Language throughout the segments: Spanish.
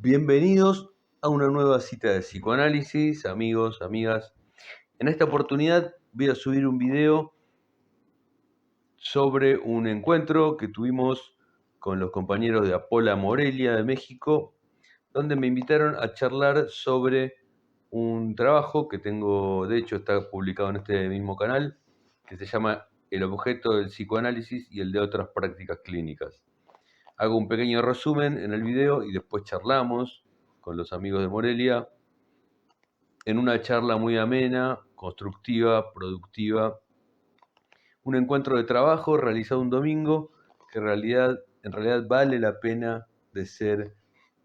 Bienvenidos a una nueva cita de psicoanálisis, amigos, amigas. En esta oportunidad voy a subir un video sobre un encuentro que tuvimos con los compañeros de Apola Morelia de México, donde me invitaron a charlar sobre un trabajo que tengo, de hecho está publicado en este mismo canal, que se llama El objeto del psicoanálisis y el de otras prácticas clínicas. Hago un pequeño resumen en el video y después charlamos con los amigos de Morelia en una charla muy amena, constructiva, productiva. Un encuentro de trabajo realizado un domingo que en realidad vale la pena de ser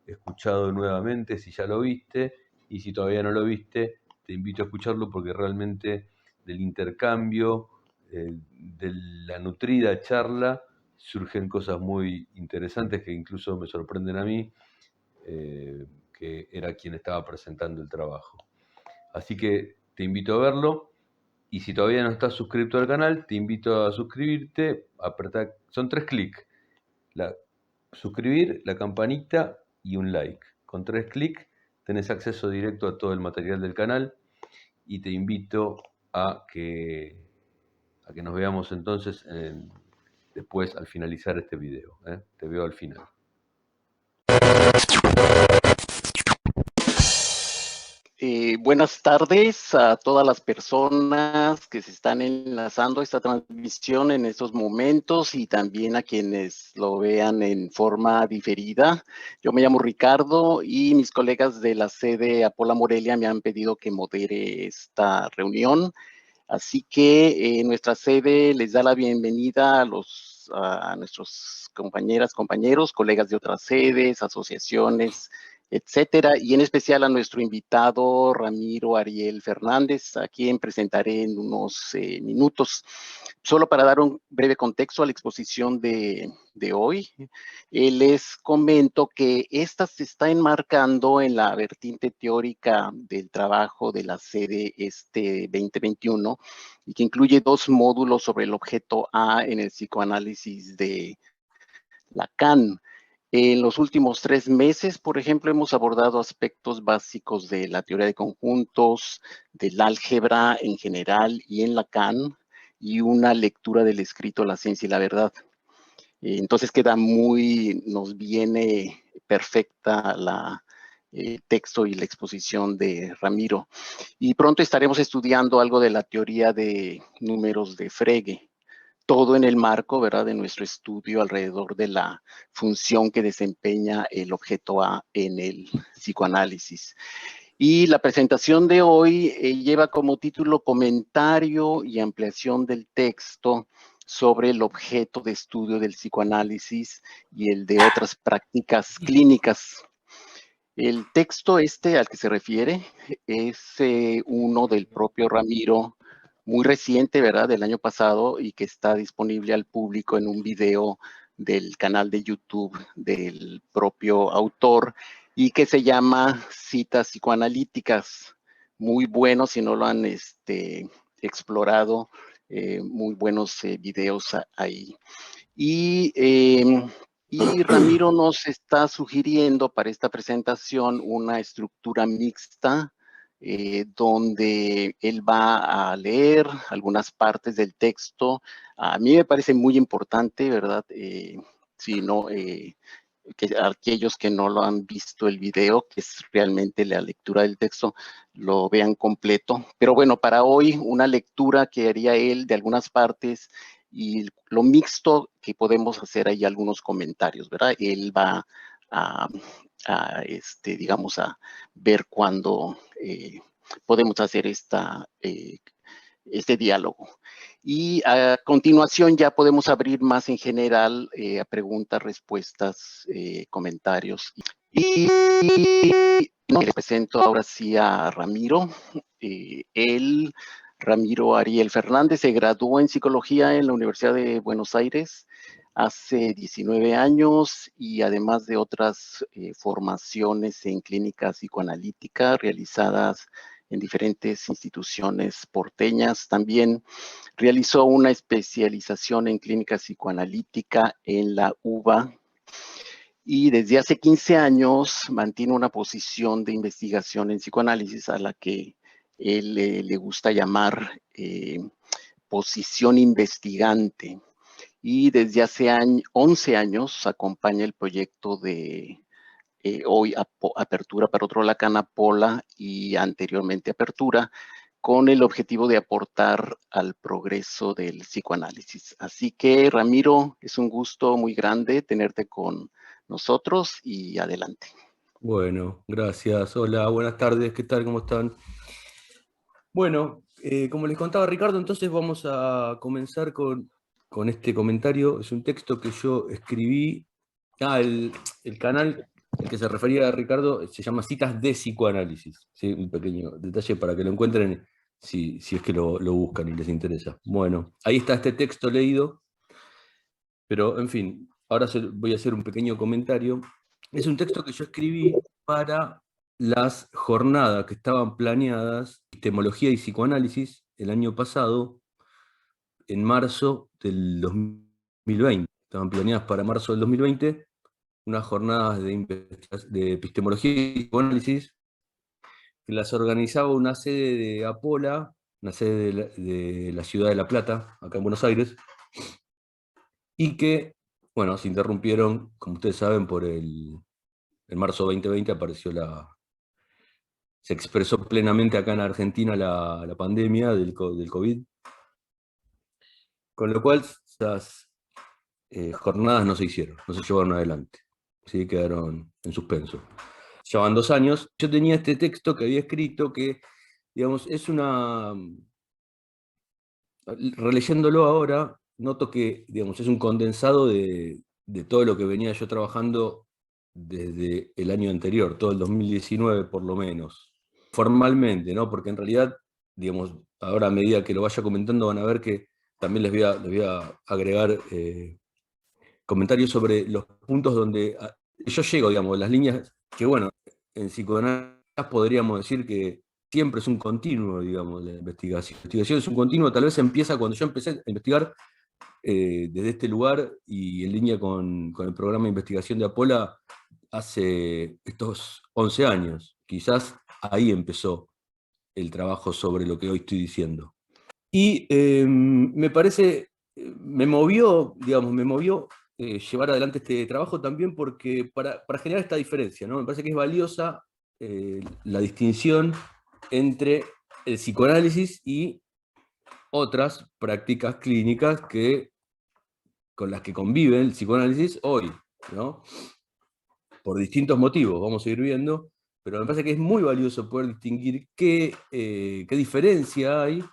escuchado nuevamente si ya lo viste, y si todavía no lo viste, te invito a escucharlo porque realmente del intercambio, de la nutrida charla, surgen cosas muy interesantes que incluso me sorprenden a mí, que era quien estaba presentando el trabajo. Así que te invito a verlo, y si todavía no estás suscrito al canal, te invito a suscribirte, son 3 clics: suscribir, la campanita y un like. Con 3 clics tenés acceso directo a todo el material del canal, y te invito a que nos veamos entonces después al finalizar este video. Te veo al final. Buenas tardes a todas las personas que se están enlazando a esta transmisión en estos momentos y también a quienes lo vean en forma diferida. Yo me llamo Ricardo y mis colegas de la sede Apola Morelia me han pedido que modere esta reunión. Así que nuestra sede les da la bienvenida a nuestros compañeras, compañeros, colegas de otras sedes, asociaciones, etcétera, y en especial a nuestro invitado Ramiro Ariel Fernández, a quien presentaré en unos minutos. Solo para dar un breve contexto a la exposición de hoy, les comento que esta se está enmarcando en la vertiente teórica del trabajo de la sede 2021 y que incluye 2 módulos sobre el objeto A en el psicoanálisis de Lacan. En los últimos 3 meses, por ejemplo, hemos abordado aspectos básicos de la teoría de conjuntos, del álgebra en general y en Lacan, y una lectura del escrito La ciencia y la verdad. Entonces nos viene perfecta el texto y la exposición de Ramiro. Y pronto estaremos estudiando algo de la teoría de números de Frege, todo en el marco, ¿verdad?, de nuestro estudio alrededor de la función que desempeña el objeto A en el psicoanálisis. Y la presentación de hoy lleva como título Comentario y ampliación del texto sobre el objeto de estudio del psicoanálisis y el de otras prácticas clínicas. El texto al que se refiere es uno del propio Ramiro, muy reciente, ¿verdad?, del año pasado, y que está disponible al público en un video del canal de YouTube del propio autor, y que se llama Citas psicoanalíticas. Muy bueno, si no lo han explorado, muy buenos videos ahí. Y Ramiro nos está sugiriendo para esta presentación una estructura mixta, donde él va a leer algunas partes del texto. A mí me parece muy importante, ¿verdad? Si no, que aquellos que no lo han visto el video, que es realmente la lectura del texto, lo vean completo. Pero bueno, para hoy una lectura que haría él de algunas partes y lo mixto que podemos hacer ahí algunos comentarios, ¿verdad? Él va a digamos, a ver cuándo podemos hacer este diálogo. Y a continuación ya podemos abrir más en general a preguntas, respuestas, comentarios. Y le presento ahora sí a Ramiro. Ramiro Ariel Fernández, se graduó en psicología en la Universidad de Buenos Aires hace 19 años y además de otras formaciones en clínica psicoanalítica realizadas en diferentes instituciones porteñas. También realizó una especialización en clínica psicoanalítica en la UBA y desde hace 15 años mantiene una posición de investigación en psicoanálisis a la que él le gusta llamar posición investigante. Y desde hace 11 años acompaña el proyecto de hoy Apertura para otro Lacan, Apola, y anteriormente Apertura, con el objetivo de aportar al progreso del psicoanálisis. Así que, Ramiro, es un gusto muy grande tenerte con nosotros y adelante. Bueno, gracias. Hola, buenas tardes, ¿qué tal? ¿Cómo están? Bueno, como les contaba Ricardo, entonces vamos a comenzar con este comentario. Es un texto que yo escribí. El canal al que se refería a Ricardo se llama Citas de Psicoanálisis. ¿Sí? Un pequeño detalle para que lo encuentren si es que lo buscan y les interesa. Bueno, ahí está este texto leído, pero en fin, ahora voy a hacer un pequeño comentario. Es un texto que yo escribí para las jornadas que estaban planeadas, epistemología y psicoanálisis, el año pasado, en marzo del 2020. Estaban planeadas para marzo del 2020, unas jornadas de epistemología y psicoanálisis, que las organizaba una sede de Apola, una sede de la ciudad de La Plata, acá en Buenos Aires, y que, bueno, se interrumpieron, como ustedes saben, en marzo 2020 se expresó plenamente acá en Argentina la pandemia del COVID, con lo cual esas jornadas no se hicieron, no se llevaron adelante, ¿sí? Quedaron en suspenso. Llevan 2 años. Yo tenía este texto que había escrito que, digamos, releyéndolo ahora, noto que, digamos, es un condensado de todo lo que venía yo trabajando desde el año anterior, todo el 2019 por lo menos, formalmente, ¿no? Porque en realidad, digamos, ahora a medida que lo vaya comentando van a ver que también les voy a agregar comentarios sobre los puntos donde yo llego, digamos, las líneas que, bueno, en psicoanálisis podríamos decir que siempre es un continuo, digamos, la investigación. La investigación es un continuo, tal vez empieza cuando yo empecé a investigar desde este lugar y en línea con el programa de investigación de Apola hace estos 11 años. Quizás ahí empezó el trabajo sobre lo que hoy estoy diciendo. Y me parece, me movió llevar adelante este trabajo también porque para generar esta diferencia, ¿no? Me parece que es valiosa la distinción entre el psicoanálisis y otras prácticas clínicas con las que convive el psicoanálisis hoy, ¿no? Por distintos motivos, vamos a ir viendo, pero me parece que es muy valioso poder distinguir qué diferencia hay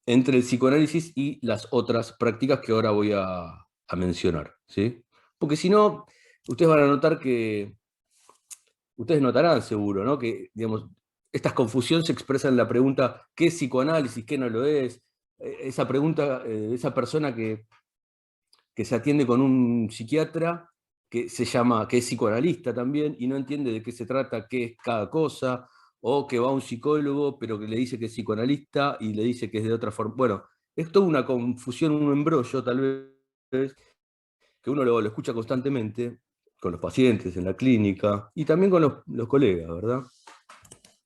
entre el psicoanálisis y las otras prácticas que ahora voy a mencionar, ¿sí? Porque si no, ustedes van a notar ustedes notarán seguro, ¿no? Que, digamos, estas confusiones se expresan en la pregunta, ¿qué es psicoanálisis, qué no lo es? Esa pregunta de esa persona que se atiende con un psiquiatra que que es psicoanalista también, y no entiende de qué se trata, qué es cada cosa, o que va a un psicólogo, pero que le dice que es psicoanalista y le dice que es de otra forma. Bueno, es toda una confusión, un embrollo tal vez, que uno lo escucha constantemente con los pacientes en la clínica y también con los colegas, ¿verdad?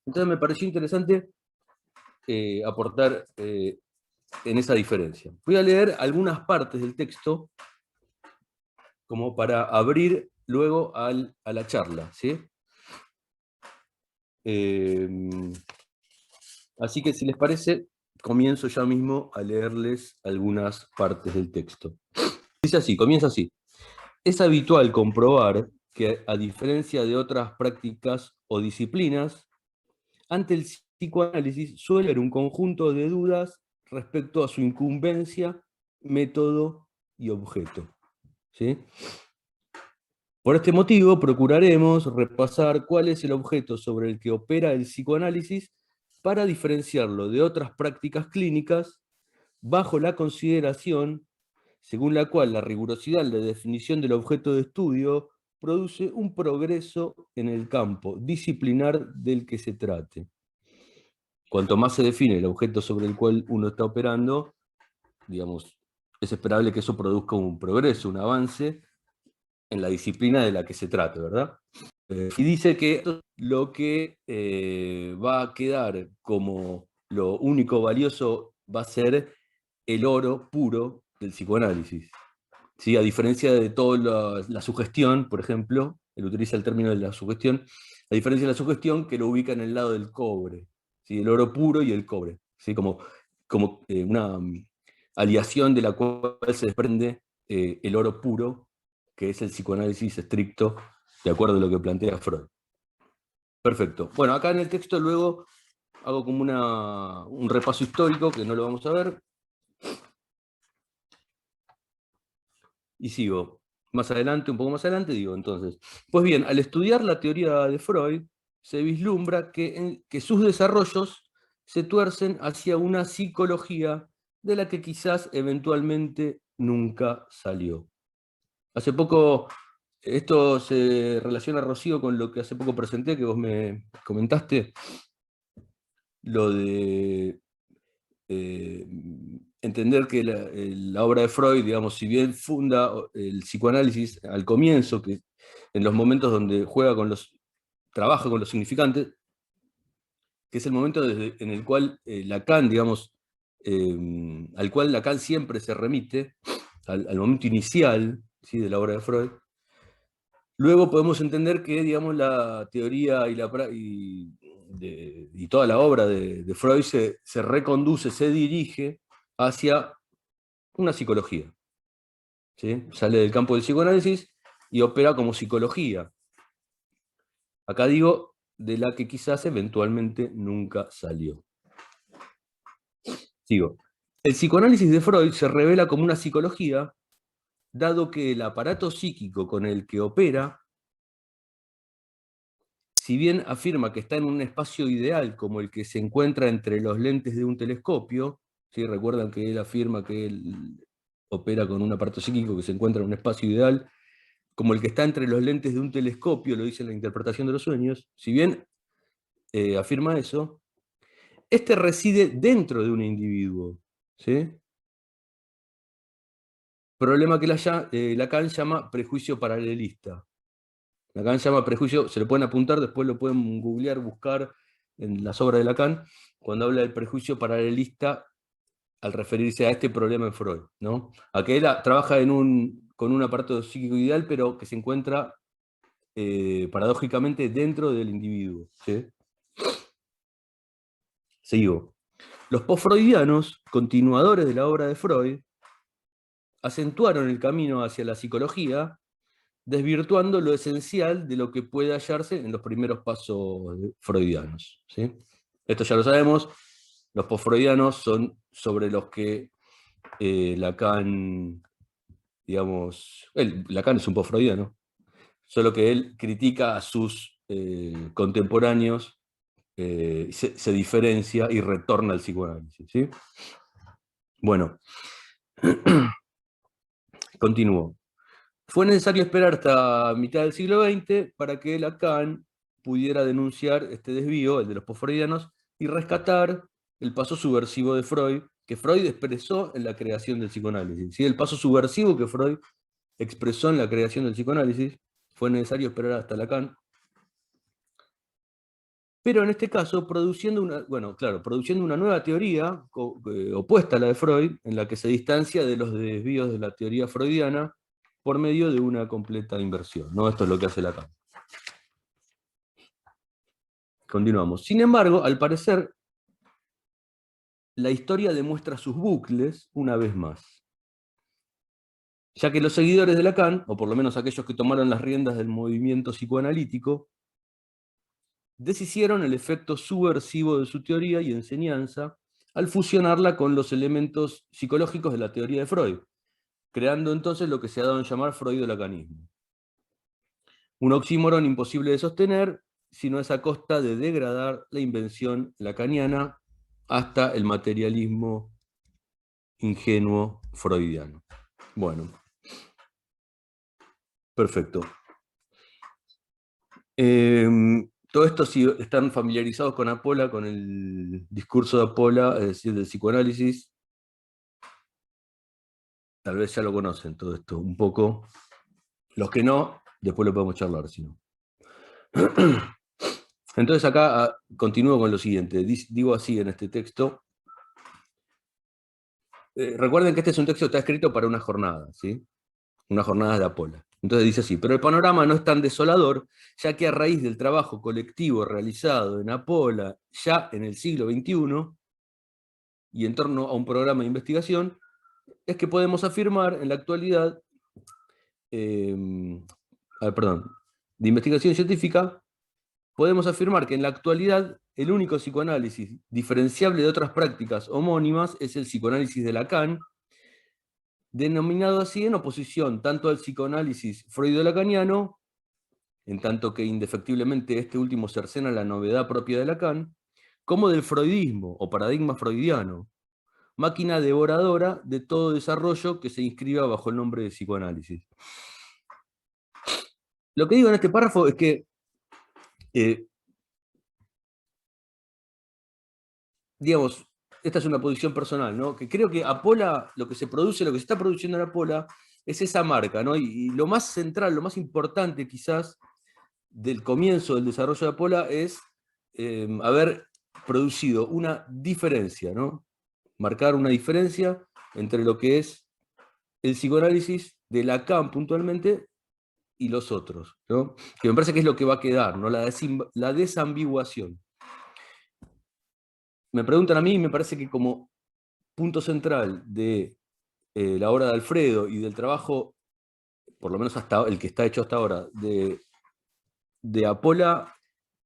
Entonces me pareció interesante aportar en esa diferencia. Voy a leer algunas partes del texto como para abrir luego a la charla, ¿sí? Así que si les parece, comienzo ya mismo a leerles algunas partes del texto. Dice así, comienza así. Es habitual comprobar que, a diferencia de otras prácticas o disciplinas, ante el psicoanálisis suele haber un conjunto de dudas respecto a su incumbencia, método y objeto, ¿sí? Por este motivo, procuraremos repasar cuál es el objeto sobre el que opera el psicoanálisis para diferenciarlo de otras prácticas clínicas bajo la consideración según la cual la rigurosidad de la definición del objeto de estudio produce un progreso en el campo disciplinar del que se trate. Cuanto más se define el objeto sobre el cual uno está operando, digamos, es esperable que eso produzca un progreso, un avance en la disciplina de la que se trate, ¿verdad? Y dice que lo que va a quedar como lo único valioso va a ser el oro puro del psicoanálisis. ¿Sí? A diferencia de toda la sugestión, por ejemplo, él utiliza el término de la sugestión, a diferencia de la sugestión que lo ubica en el lado del cobre, ¿sí? El oro puro y el cobre, ¿sí? Como una aliación de la cual se desprende el oro puro, que es el psicoanálisis estricto, de acuerdo a lo que plantea Freud. Perfecto. Bueno, acá en el texto luego hago como un repaso histórico, que no lo vamos a ver, y sigo. Más adelante, un poco más adelante, digo entonces. Pues bien, al estudiar la teoría de Freud, se vislumbra que sus desarrollos se tuercen hacia una psicología de la que quizás eventualmente nunca salió. Hace poco, esto se relaciona, Rocío, con lo que hace poco presenté, que vos me comentaste, lo de entender que la obra de Freud, digamos, si bien funda el psicoanálisis al comienzo, que en los momentos donde trabaja con los significantes, que es el momento en el cual Lacan, digamos, al cual Lacan siempre se remite, al momento inicial, ¿sí?, de la obra de Freud. Luego podemos entender que, digamos, la teoría y toda la obra de Freud se reconduce, se dirige hacia una psicología, ¿sí? Sale del campo del psicoanálisis y opera como psicología. Acá digo, de la que quizás eventualmente nunca salió. Sigo. El psicoanálisis de Freud se revela como una psicología, dado que el aparato psíquico con el que opera, si bien afirma que está en un espacio ideal como el que se encuentra entre los lentes de un telescopio, ¿sí? Recuerdan que él afirma que él opera con un aparato psíquico que se encuentra en un espacio ideal, como el que está entre los lentes de un telescopio, lo dice en la interpretación de los sueños, si bien afirma eso, este reside dentro de un individuo, ¿sí? Problema que Lacan llama prejuicio paralelista. Lacan llama prejuicio, se lo pueden apuntar, después lo pueden googlear, buscar en las obras de Lacan, cuando habla del prejuicio paralelista al referirse a este problema en Freud, ¿no? A que él trabaja con un aparato psíquico ideal, pero que se encuentra paradójicamente dentro del individuo, ¿sí? Sigo. Los post-freudianos, continuadores de la obra de Freud, acentuaron el camino hacia la psicología, desvirtuando lo esencial de lo que puede hallarse en los primeros pasos freudianos, ¿sí? Esto ya lo sabemos, los post-freudianos son sobre los que Lacan, digamos, Lacan es un post-freudiano, solo que él critica a sus contemporáneos, se diferencia y retorna al psicoanálisis, ¿sí? Bueno, continúo. Fue necesario esperar hasta mitad del siglo XX para que Lacan pudiera denunciar este desvío, el de los postfreudianos, y rescatar el paso subversivo de Freud, que Freud expresó en la creación del psicoanálisis. ¿Sí? El paso subversivo que Freud expresó en la creación del psicoanálisis, fue necesario esperar hasta Lacan. Pero en este caso, produciendo una nueva teoría opuesta a la de Freud, en la que se distancia de los desvíos de la teoría freudiana por medio de una completa inversión, ¿no? Esto es lo que hace Lacan. Continuamos. Sin embargo, al parecer, la historia demuestra sus bucles una vez más, ya que los seguidores de Lacan, o por lo menos aquellos que tomaron las riendas del movimiento psicoanalítico, deshicieron el efecto subversivo de su teoría y enseñanza al fusionarla con los elementos psicológicos de la teoría de Freud, creando entonces lo que se ha dado en llamar freudo-lacanismo. Un oxímoron imposible de sostener, sino es a costa de degradar la invención lacaniana hasta el materialismo ingenuo freudiano. Bueno, perfecto. Todo esto, si están familiarizados con Apola, con el discurso de Apola, es decir, del psicoanálisis, tal vez ya lo conocen todo esto un poco. Los que no, después lo podemos charlar, si no. Entonces acá continúo con lo siguiente. Digo así en este texto. Recuerden que este es un texto que está escrito para una jornada, ¿sí? Una jornada de Apola. Entonces dice así: pero el panorama no es tan desolador, ya que a raíz del trabajo colectivo realizado en Apola ya en el siglo XXI, y en torno a un programa de investigación, es que podemos afirmar en la actualidad, de investigación científica, podemos afirmar que en la actualidad el único psicoanálisis diferenciable de otras prácticas homónimas es el psicoanálisis de Lacan, denominado así en oposición tanto al psicoanálisis freudo-lacaniano, en tanto que indefectiblemente este último cercena la novedad propia de Lacan, como del freudismo o paradigma freudiano, máquina devoradora de todo desarrollo que se inscriba bajo el nombre de psicoanálisis. Lo que digo en este párrafo es que digamos, esta es una posición personal, ¿no? Que creo que Apola, lo que se produce, lo que se está produciendo en Apola, es esa marca, ¿no? Y lo más central, lo más importante quizás del comienzo del desarrollo de Apola es haber producido una diferencia, ¿no? Marcar una diferencia entre lo que es el psicoanálisis de Lacan puntualmente y los otros, ¿no? Que me parece que es lo que va a quedar, ¿no? La desambiguación. Me preguntan a mí, me parece que como punto central de la obra de Alfredo y del trabajo, por lo menos hasta el que está hecho hasta ahora, de Apola,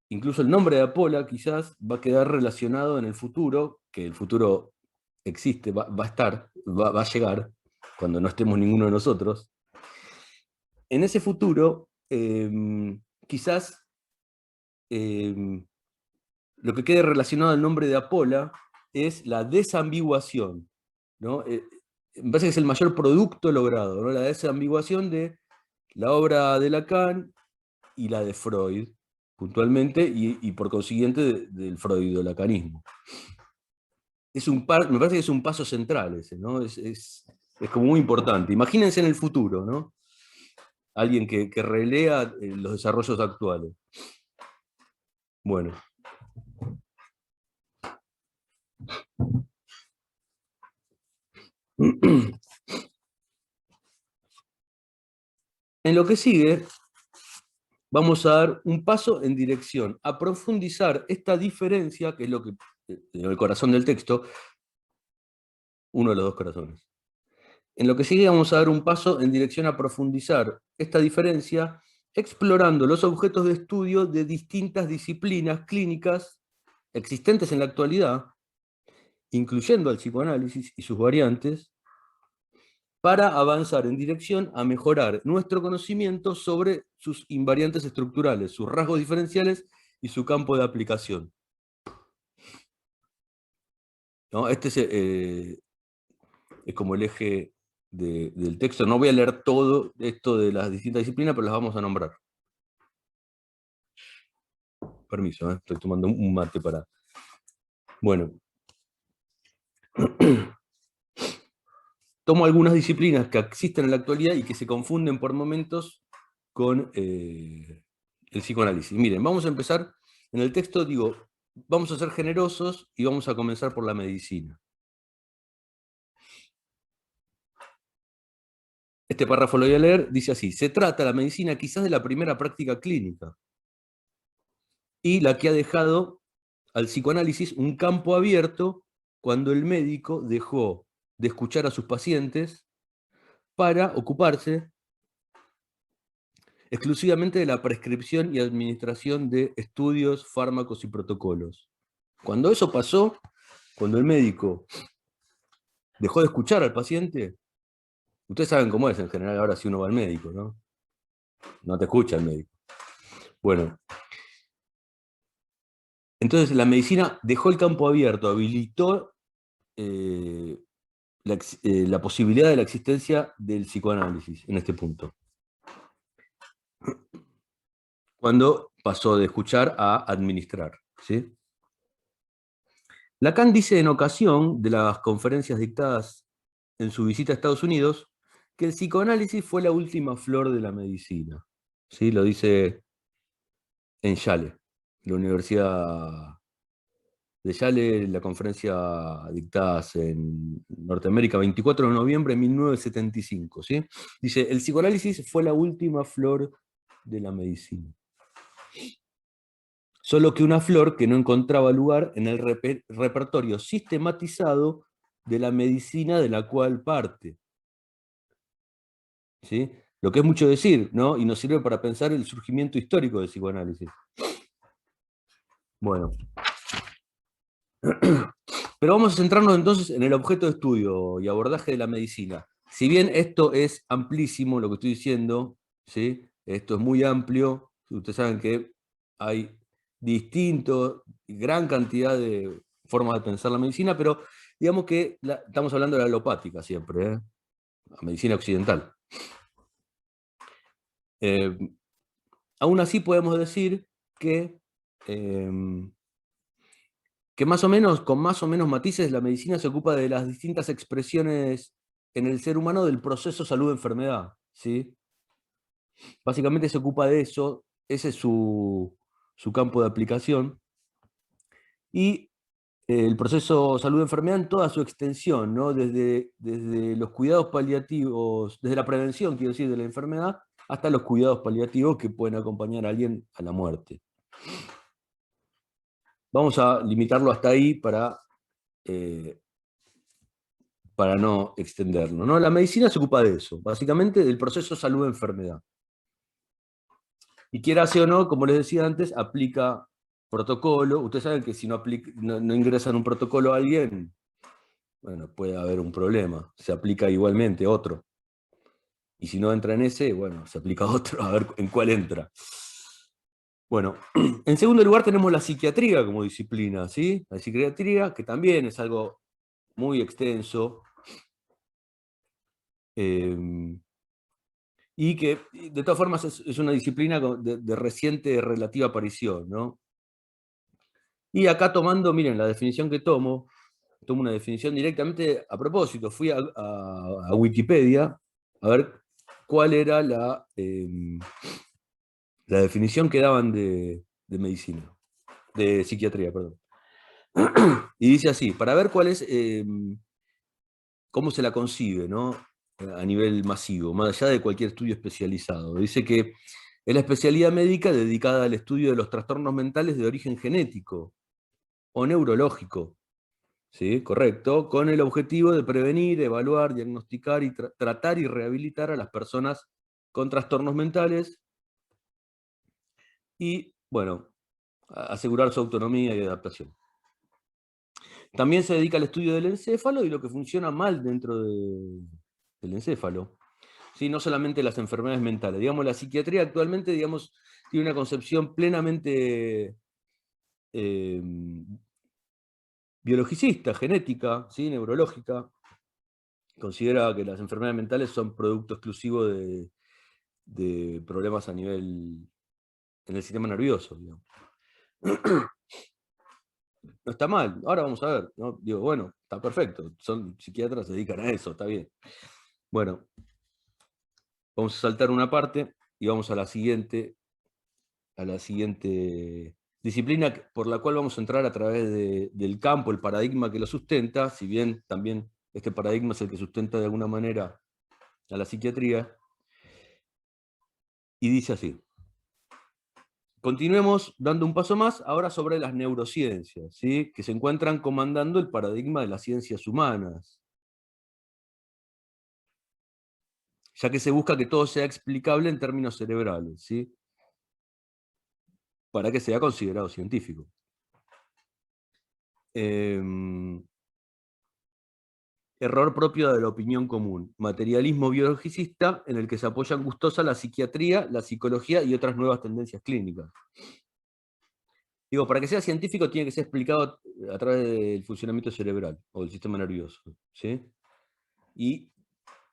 incluso el nombre de Apola quizás va a quedar relacionado en el futuro, que el futuro existe, va a estar, va a llegar, cuando no estemos ninguno de nosotros. En ese futuro, quizás lo que quede relacionado al nombre de Apola es la desambiguación, ¿no? Me parece que es el mayor producto logrado, ¿no? La desambiguación de la obra de Lacan y la de Freud, puntualmente, y por consiguiente del freudo-lacanismo. Me parece que es un paso central ese, ¿no? Es como muy importante. Imagínense en el futuro, ¿no? Alguien que relea los desarrollos actuales. Bueno. En lo que sigue, vamos a dar un paso en dirección a profundizar esta diferencia, que es lo que, el corazón del texto, uno de los dos corazones. En lo que sigue vamos a dar un paso en dirección a profundizar esta diferencia, explorando los objetos de estudio de distintas disciplinas clínicas existentes en la actualidad, incluyendo al psicoanálisis y sus variantes, para avanzar en dirección a mejorar nuestro conocimiento sobre sus invariantes estructurales, sus rasgos diferenciales y su campo de aplicación. ¿No? Este es como el eje del texto. No voy a leer todo esto de las distintas disciplinas, pero las vamos a nombrar. Permiso, estoy tomando un mate para... Bueno. Tomo algunas disciplinas que existen en la actualidad y que se confunden por momentos con el psicoanálisis. Miren, vamos a empezar, en el texto digo, vamos a ser generosos y vamos a comenzar por la medicina. Este párrafo lo voy a leer, dice así: se trata la medicina quizás de la primera práctica clínica y la que ha dejado al psicoanálisis un campo abierto cuando el médico dejó de escuchar a sus pacientes para ocuparse exclusivamente de la prescripción y administración de estudios, fármacos y protocolos. Cuando eso pasó, cuando el médico dejó de escuchar al paciente, ustedes saben cómo es en general ahora si uno va al médico, ¿no? No te escucha el médico. Bueno, entonces la medicina dejó el campo abierto, habilitó la posibilidad de la existencia del psicoanálisis en este punto. Cuando pasó de escuchar a administrar, ¿sí? Lacan dice en ocasión de las conferencias dictadas en su visita a Estados Unidos que el psicoanálisis fue la última flor de la medicina. ¿Sí? Lo dice en Yale, la Universidad de Yale, la conferencia dictada en Norteamérica, 24 de noviembre de 1975. ¿Sí? Dice, el psicoanálisis fue la última flor de la medicina. Solo que una flor que no encontraba lugar en el repertorio sistematizado de la medicina de la cual parte. ¿Sí? Lo que es mucho decir, ¿no? Y nos sirve para pensar el surgimiento histórico del psicoanálisis. Bueno. Pero vamos a centrarnos entonces en el objeto de estudio y abordaje de la medicina. Si bien esto es amplísimo, lo que estoy diciendo, ¿sí? Esto es muy amplio, ustedes saben que hay gran cantidad de formas de pensar la medicina, pero digamos que estamos hablando de la alopática siempre, la medicina occidental. Aún así podemos decir que más o menos, con más o menos matices, la medicina se ocupa de las distintas expresiones en el ser humano del proceso salud-enfermedad, ¿sí? Básicamente se ocupa de eso, ese es su campo de aplicación, y el proceso salud-enfermedad en toda su extensión, ¿no? Desde los cuidados paliativos, desde la prevención, quiero decir, de la enfermedad, hasta los cuidados paliativos que pueden acompañar a alguien a la muerte. Vamos a limitarlo hasta ahí para no extenderlo, ¿no? La medicina se ocupa de eso, básicamente del proceso salud-enfermedad. Y quiera sea o no, como les decía antes, aplica protocolo. Ustedes saben que si no ingresan un protocolo a alguien, bueno, puede haber un problema. Se aplica igualmente otro. Y si no entra en ese, bueno, se aplica otro, a ver en cuál entra. Bueno, en segundo lugar tenemos la psiquiatría como disciplina, ¿sí? La psiquiatría, que también es algo muy extenso, y que de todas formas es una disciplina de reciente relativa aparición, ¿no? Y acá tomando, miren, la definición que tomo una definición directamente a propósito, fui a Wikipedia a ver cuál era la definición que daban de medicina, de psiquiatría, perdón. Y dice así, para ver cuál es, cómo se la concibe, ¿no? A nivel masivo, más allá de cualquier estudio especializado. Dice que es la especialidad médica dedicada al estudio de los trastornos mentales de origen genético o neurológico, ¿sí? Correcto, con el objetivo de prevenir, evaluar, diagnosticar y tratar y rehabilitar a las personas con trastornos mentales y, bueno, asegurar su autonomía y adaptación. También se dedica al estudio del encéfalo y lo que funciona mal dentro del encéfalo. ¿Sí? No solamente las enfermedades mentales. Digamos, la psiquiatría actualmente, digamos, tiene una concepción plenamente biologicista, genética, ¿sí? Neurológica. Considera que las enfermedades mentales son producto exclusivo de problemas a nivel en el sistema nervioso, digamos. No está mal, ahora vamos a ver, ¿no? Digo, bueno, está perfecto, son psiquiatras, se dedican a eso, está bien. Bueno, vamos a saltar una parte y vamos a la siguiente disciplina por la cual vamos a entrar a través del campo, el paradigma que lo sustenta, si bien también este paradigma es el que sustenta de alguna manera a la psiquiatría, y dice así. Continuemos dando un paso más ahora sobre las neurociencias, ¿sí? Que se encuentran comandando el paradigma de las ciencias humanas, ya que se busca que todo sea explicable en términos cerebrales, ¿sí? Para que sea considerado científico. Error propio de la opinión común, materialismo biologicista en el que se apoyan gustosa la psiquiatría, la psicología y otras nuevas tendencias clínicas. Digo, para que sea científico tiene que ser explicado a través del funcionamiento cerebral o del sistema nervioso, ¿sí? Y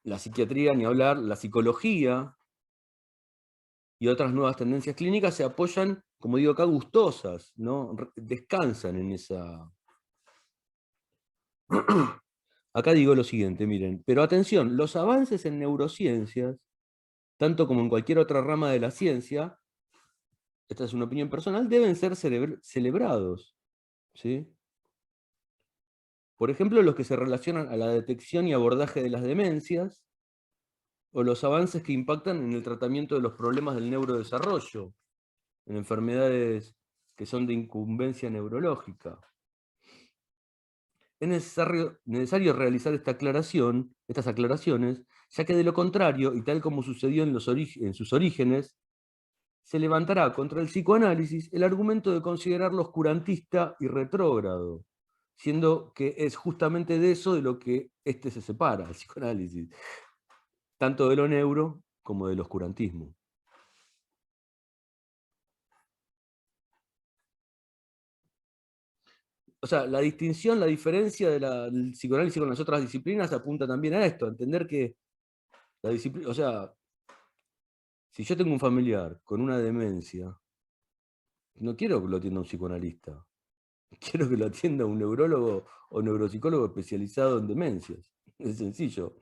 la psiquiatría, ni hablar, la psicología y otras nuevas tendencias clínicas se apoyan, como digo acá, gustosas, ¿no? Descansan en esa... acá digo lo siguiente, miren, pero atención, los avances en neurociencias, tanto como en cualquier otra rama de la ciencia, esta es una opinión personal, deben ser celebrados, ¿sí? Por ejemplo, los que se relacionan a la detección y abordaje de las demencias, o los avances que impactan en el tratamiento de los problemas del neurodesarrollo, en enfermedades que son de incumbencia neurológica. Es necesario realizar estas aclaraciones, ya que de lo contrario, y tal como sucedió en sus orígenes, se levantará contra el psicoanálisis el argumento de considerarlo oscurantista y retrógrado, siendo que es justamente de eso de lo que este se separa, el psicoanálisis, tanto de lo neuro como del oscurantismo. O sea, la distinción, la diferencia del psicoanálisis con las otras disciplinas apunta también a esto, a entender que la disciplina, o sea, si yo tengo un familiar con una demencia, no quiero que lo atienda un psicoanalista, quiero que lo atienda un neurólogo o neuropsicólogo especializado en demencias. Es sencillo.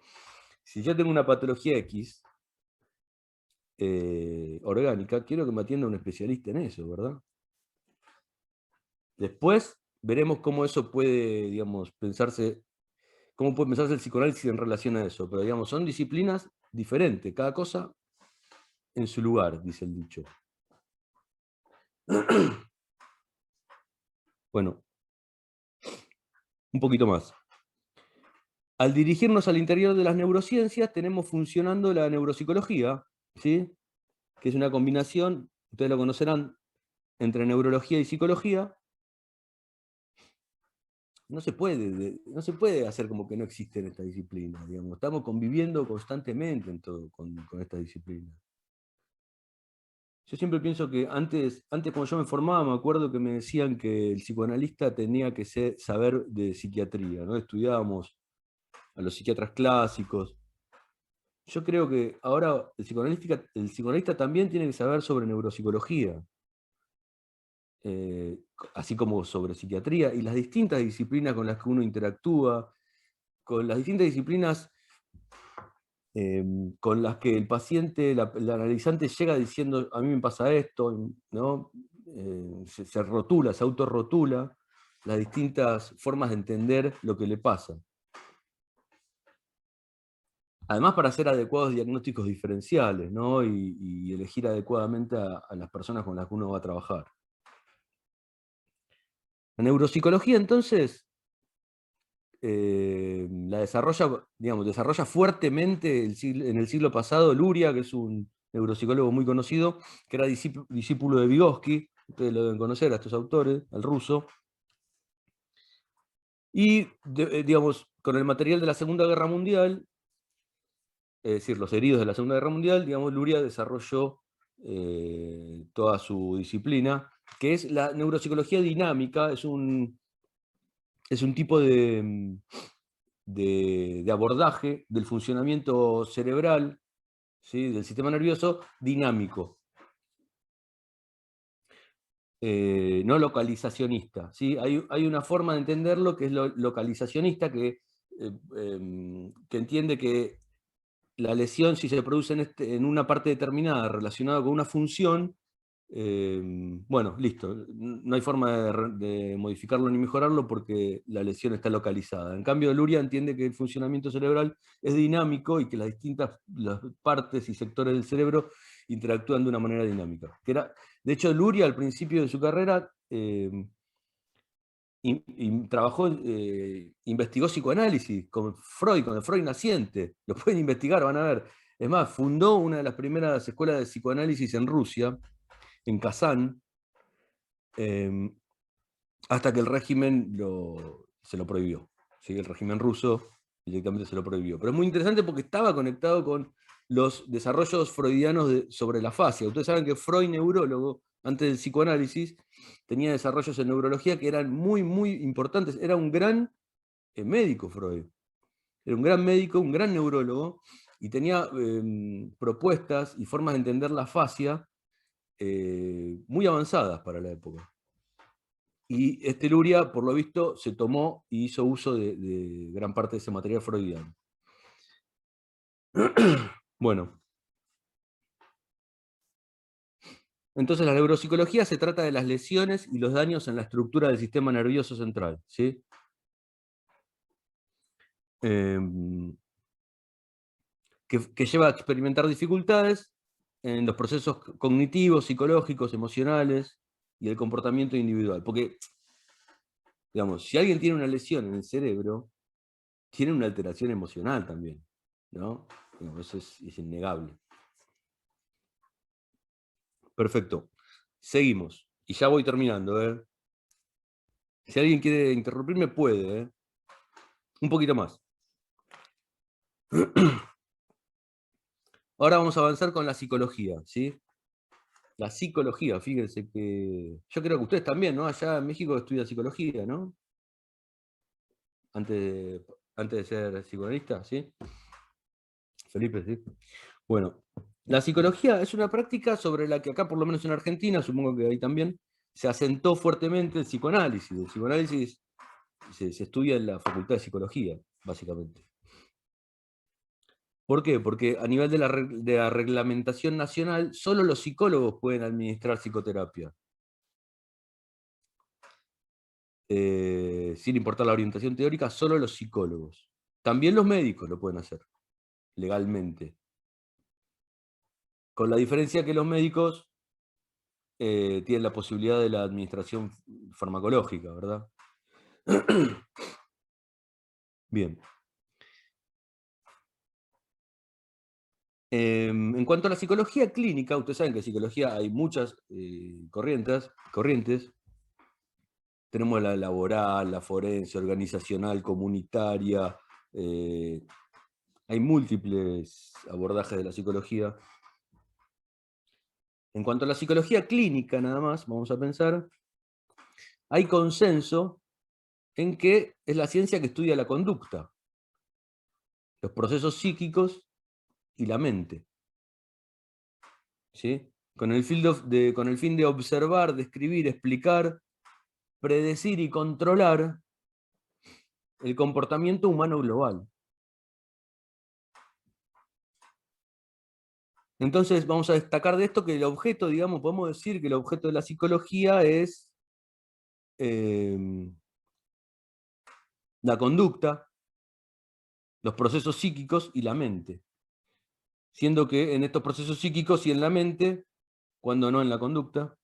Si yo tengo una patología X orgánica, quiero que me atienda un especialista en eso, ¿verdad? Después veremos cómo eso puede, digamos, pensarse, cómo puede pensarse el psicoanálisis en relación a eso. Pero, digamos, son disciplinas diferentes, cada cosa en su lugar, dice el dicho. Bueno, un poquito más. Al dirigirnos al interior de las neurociencias, tenemos funcionando la neuropsicología, ¿sí? Que es una combinación, ustedes lo conocerán, entre neurología y psicología. No se puede hacer como que no existen estas disciplinas, digamos. Estamos conviviendo constantemente en todo con estas disciplinas. Yo siempre pienso que antes cuando yo me formaba, me acuerdo que me decían que el psicoanalista tenía que saber de psiquiatría, ¿no? Estudiábamos a los psiquiatras clásicos. Yo creo que ahora el psicoanalista también tiene que saber sobre neuropsicología, así como sobre psiquiatría y las distintas disciplinas con las que uno interactúa, con las distintas disciplinas con las que el paciente, el analizante llega diciendo, a mí me pasa esto, ¿no? Se rotula, se autorrotula las distintas formas de entender lo que le pasa. Además, para hacer adecuados diagnósticos diferenciales, ¿no? Y elegir adecuadamente a las personas con las que uno va a trabajar. La neuropsicología, entonces, la desarrolla fuertemente en el siglo pasado Luria, que es un neuropsicólogo muy conocido, que era discípulo de Vygotsky, ustedes lo deben conocer a estos autores, al ruso, y digamos, con el material de la Segunda Guerra Mundial, es decir, los heridos de la Segunda Guerra Mundial, digamos, Luria desarrolló toda su disciplina, que es la neuropsicología dinámica, es un tipo de abordaje del funcionamiento cerebral, ¿sí? Del sistema nervioso dinámico, no localizacionista. ¿Sí? Hay una forma de entenderlo que es lo localizacionista, que entiende que la lesión, si se produce en una parte determinada relacionada con una función, bueno, listo, no hay forma de modificarlo ni mejorarlo porque la lesión está localizada. En cambio, Luria entiende que el funcionamiento cerebral es dinámico y que las partes y sectores del cerebro interactúan de una manera dinámica. De hecho, Luria al principio de su carrera investigó psicoanálisis con el Freud naciente. Lo pueden investigar, van a ver. Es más, fundó una de las primeras escuelas de psicoanálisis en Rusia, en Kazán, hasta que el régimen se lo prohibió. ¿Sí? El régimen ruso directamente se lo prohibió. Pero es muy interesante porque estaba conectado con los desarrollos freudianos sobre la fascia. Ustedes saben que Freud, neurólogo, antes del psicoanálisis, tenía desarrollos en neurología que eran muy, muy importantes. Era un gran médico Freud. Era un gran médico, un gran neurólogo, y tenía propuestas y formas de entender la fascia muy avanzadas para la época. Y Luria, por lo visto, se tomó y hizo uso de gran parte de ese material freudiano. Bueno. Entonces la neuropsicología se trata de las lesiones y los daños en la estructura del sistema nervioso central, ¿sí? Que lleva a experimentar dificultades en los procesos cognitivos, psicológicos, emocionales y el comportamiento individual. Porque, digamos, si alguien tiene una lesión en el cerebro, tiene una alteración emocional también, ¿no? Eso es innegable. Perfecto. Seguimos. Y ya voy terminando, ¿eh? Si alguien quiere interrumpirme, puede, ¿eh? Un poquito más. Ahora vamos a avanzar con la psicología, ¿sí? La psicología, fíjense que... Yo creo que ustedes también, ¿no? Allá en México estudian psicología, ¿no? Antes de ser psicoanalista, ¿sí? Felipe, ¿sí? Bueno, la psicología es una práctica sobre la que acá, por lo menos en Argentina, supongo que ahí también, se asentó fuertemente el psicoanálisis. El psicoanálisis se estudia en la Facultad de Psicología, básicamente. ¿Por qué? Porque a nivel de la reglamentación nacional, solo los psicólogos pueden administrar psicoterapia. Sin importar la orientación teórica, solo los psicólogos. También los médicos lo pueden hacer, legalmente. Con la diferencia que los médicos tienen la posibilidad de la administración farmacológica, ¿verdad? Bien. En cuanto a la psicología clínica, ustedes saben que en psicología hay muchas corrientes. Tenemos la laboral, la forense, organizacional, comunitaria. Hay múltiples abordajes de la psicología. En cuanto a la psicología clínica, nada más, vamos a pensar, hay consenso en que es la ciencia que estudia la conducta, los procesos psíquicos y la mente. ¿Sí? Con el fin de observar, describir, explicar, predecir y controlar el comportamiento humano global. Entonces vamos a destacar de esto que el objeto, digamos, podemos decir que el objeto de la psicología es la conducta, los procesos psíquicos y la mente. Siendo que en estos procesos psíquicos y en la mente, cuando no en la conducta,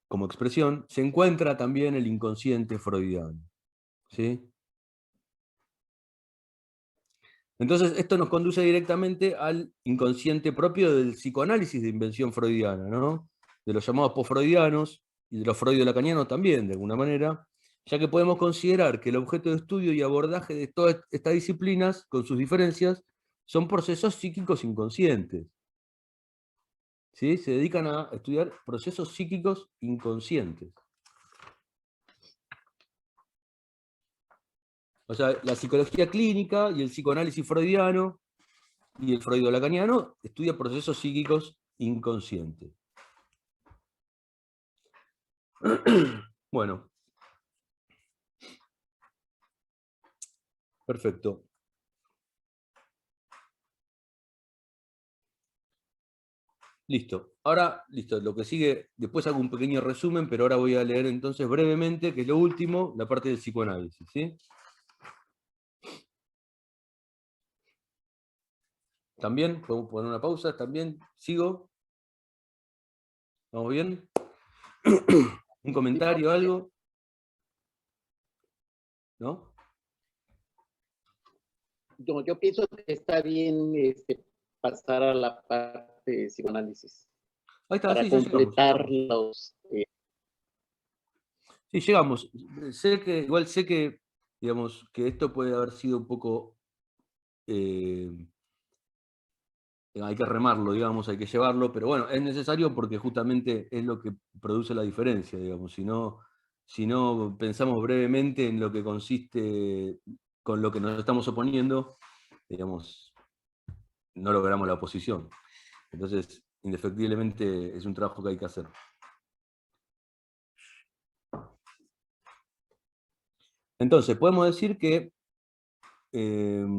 como expresión, se encuentra también el inconsciente freudiano. ¿Sí? Entonces, esto nos conduce directamente al inconsciente propio del psicoanálisis de invención freudiana, ¿no? De los llamados posfreudianos y de los freudo-lacanianos también, de alguna manera, ya que podemos considerar que el objeto de estudio y abordaje de todas estas disciplinas, con sus diferencias, son procesos psíquicos inconscientes. ¿Sí? Se dedican a estudiar procesos psíquicos inconscientes. O sea, la psicología clínica y el psicoanálisis freudiano y el freudo-lacaniano estudia procesos psíquicos inconscientes. Bueno. Perfecto. Listo. Ahora, listo, lo que sigue, después hago un pequeño resumen, pero ahora voy a leer entonces brevemente, que es lo último, la parte del psicoanálisis, ¿sí? También, podemos poner una pausa, también, sigo. ¿Vamos bien? ¿Un comentario, algo? ¿No? Yo pienso que está bien pasar a la parte de psicoanálisis Ahí está, para sí, ya completar llegamos. los... Sí, llegamos. Igual sé que, digamos, que esto puede haber sido un poco... hay que remarlo, digamos, hay que llevarlo, pero bueno, es necesario porque justamente es lo que produce la diferencia, digamos. Si no pensamos brevemente en lo que consiste con lo que nos estamos oponiendo, digamos, no logramos la oposición. Entonces, indefectiblemente es un trabajo que hay que hacer. Entonces, podemos decir que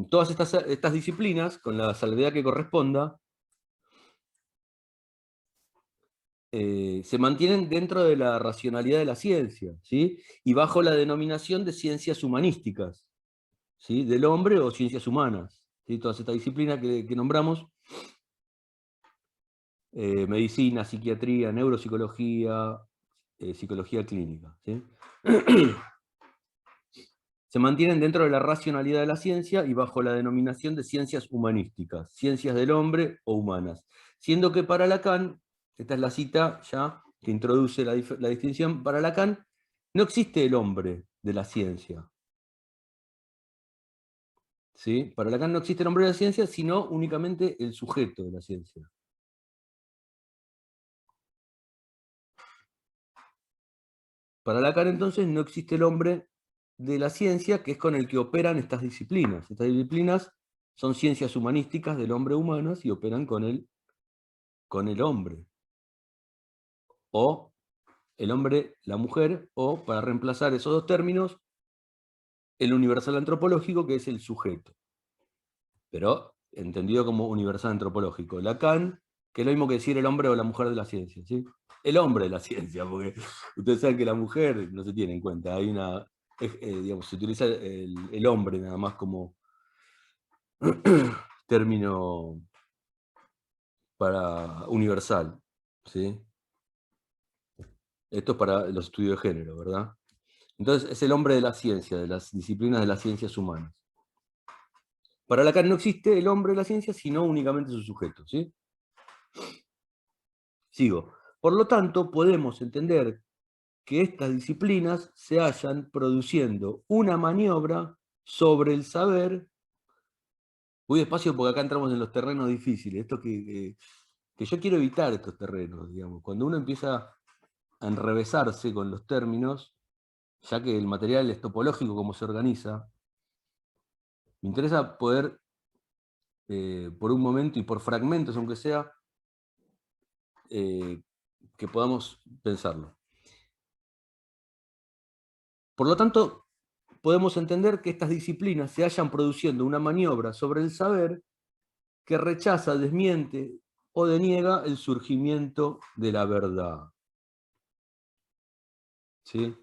todas estas disciplinas, con la salvedad que corresponda, se mantienen dentro de la racionalidad de la ciencia, ¿sí? Y bajo la denominación de ciencias humanísticas, ¿sí? Del hombre o ciencias humanas, ¿sí? Todas estas disciplinas que nombramos, medicina, psiquiatría, neuropsicología, psicología clínica, ¿sí? Se mantienen dentro de la racionalidad de la ciencia y bajo la denominación de ciencias humanísticas, ciencias del hombre o humanas. Siendo que para Lacan, esta es la cita ya que introduce la distinción, para Lacan no existe el hombre de la ciencia. ¿Sí? Para Lacan no existe el hombre de la ciencia, sino únicamente el sujeto de la ciencia. Para Lacan entonces no existe el hombre de la ciencia, que es con el que operan estas disciplinas. Estas disciplinas son ciencias humanísticas del hombre humanas y operan con el hombre. O el hombre, la mujer, o para reemplazar esos dos términos, el universal antropológico, que es el sujeto. Pero entendido como universal antropológico. Lacan, que es lo mismo que decir el hombre o la mujer de la ciencia, ¿sí? El hombre de la ciencia, porque ustedes saben que la mujer no se tiene en cuenta. Hay una, digamos, se utiliza el hombre nada más como término para universal, ¿sí? Esto es para los estudios de género, ¿verdad? Entonces es el hombre de la ciencia, de las disciplinas de las ciencias humanas. Para Lacan no existe el hombre de la ciencia, sino únicamente su sujeto, ¿sí? Sigo. Por lo tanto, podemos entender que estas disciplinas se hallan produciendo una maniobra sobre el saber. Voy despacio porque acá entramos en los terrenos difíciles. Esto que yo quiero evitar estos terrenos, digamos. Cuando uno empieza a enrevesarse con los términos, ya que el material es topológico, como se organiza, me interesa poder, por un momento y por fragmentos, aunque sea, que podamos pensarlo. Por lo tanto, podemos entender que estas disciplinas se hallan produciendo una maniobra sobre el saber que rechaza, desmiente o deniega el surgimiento de la verdad. ¿Sí?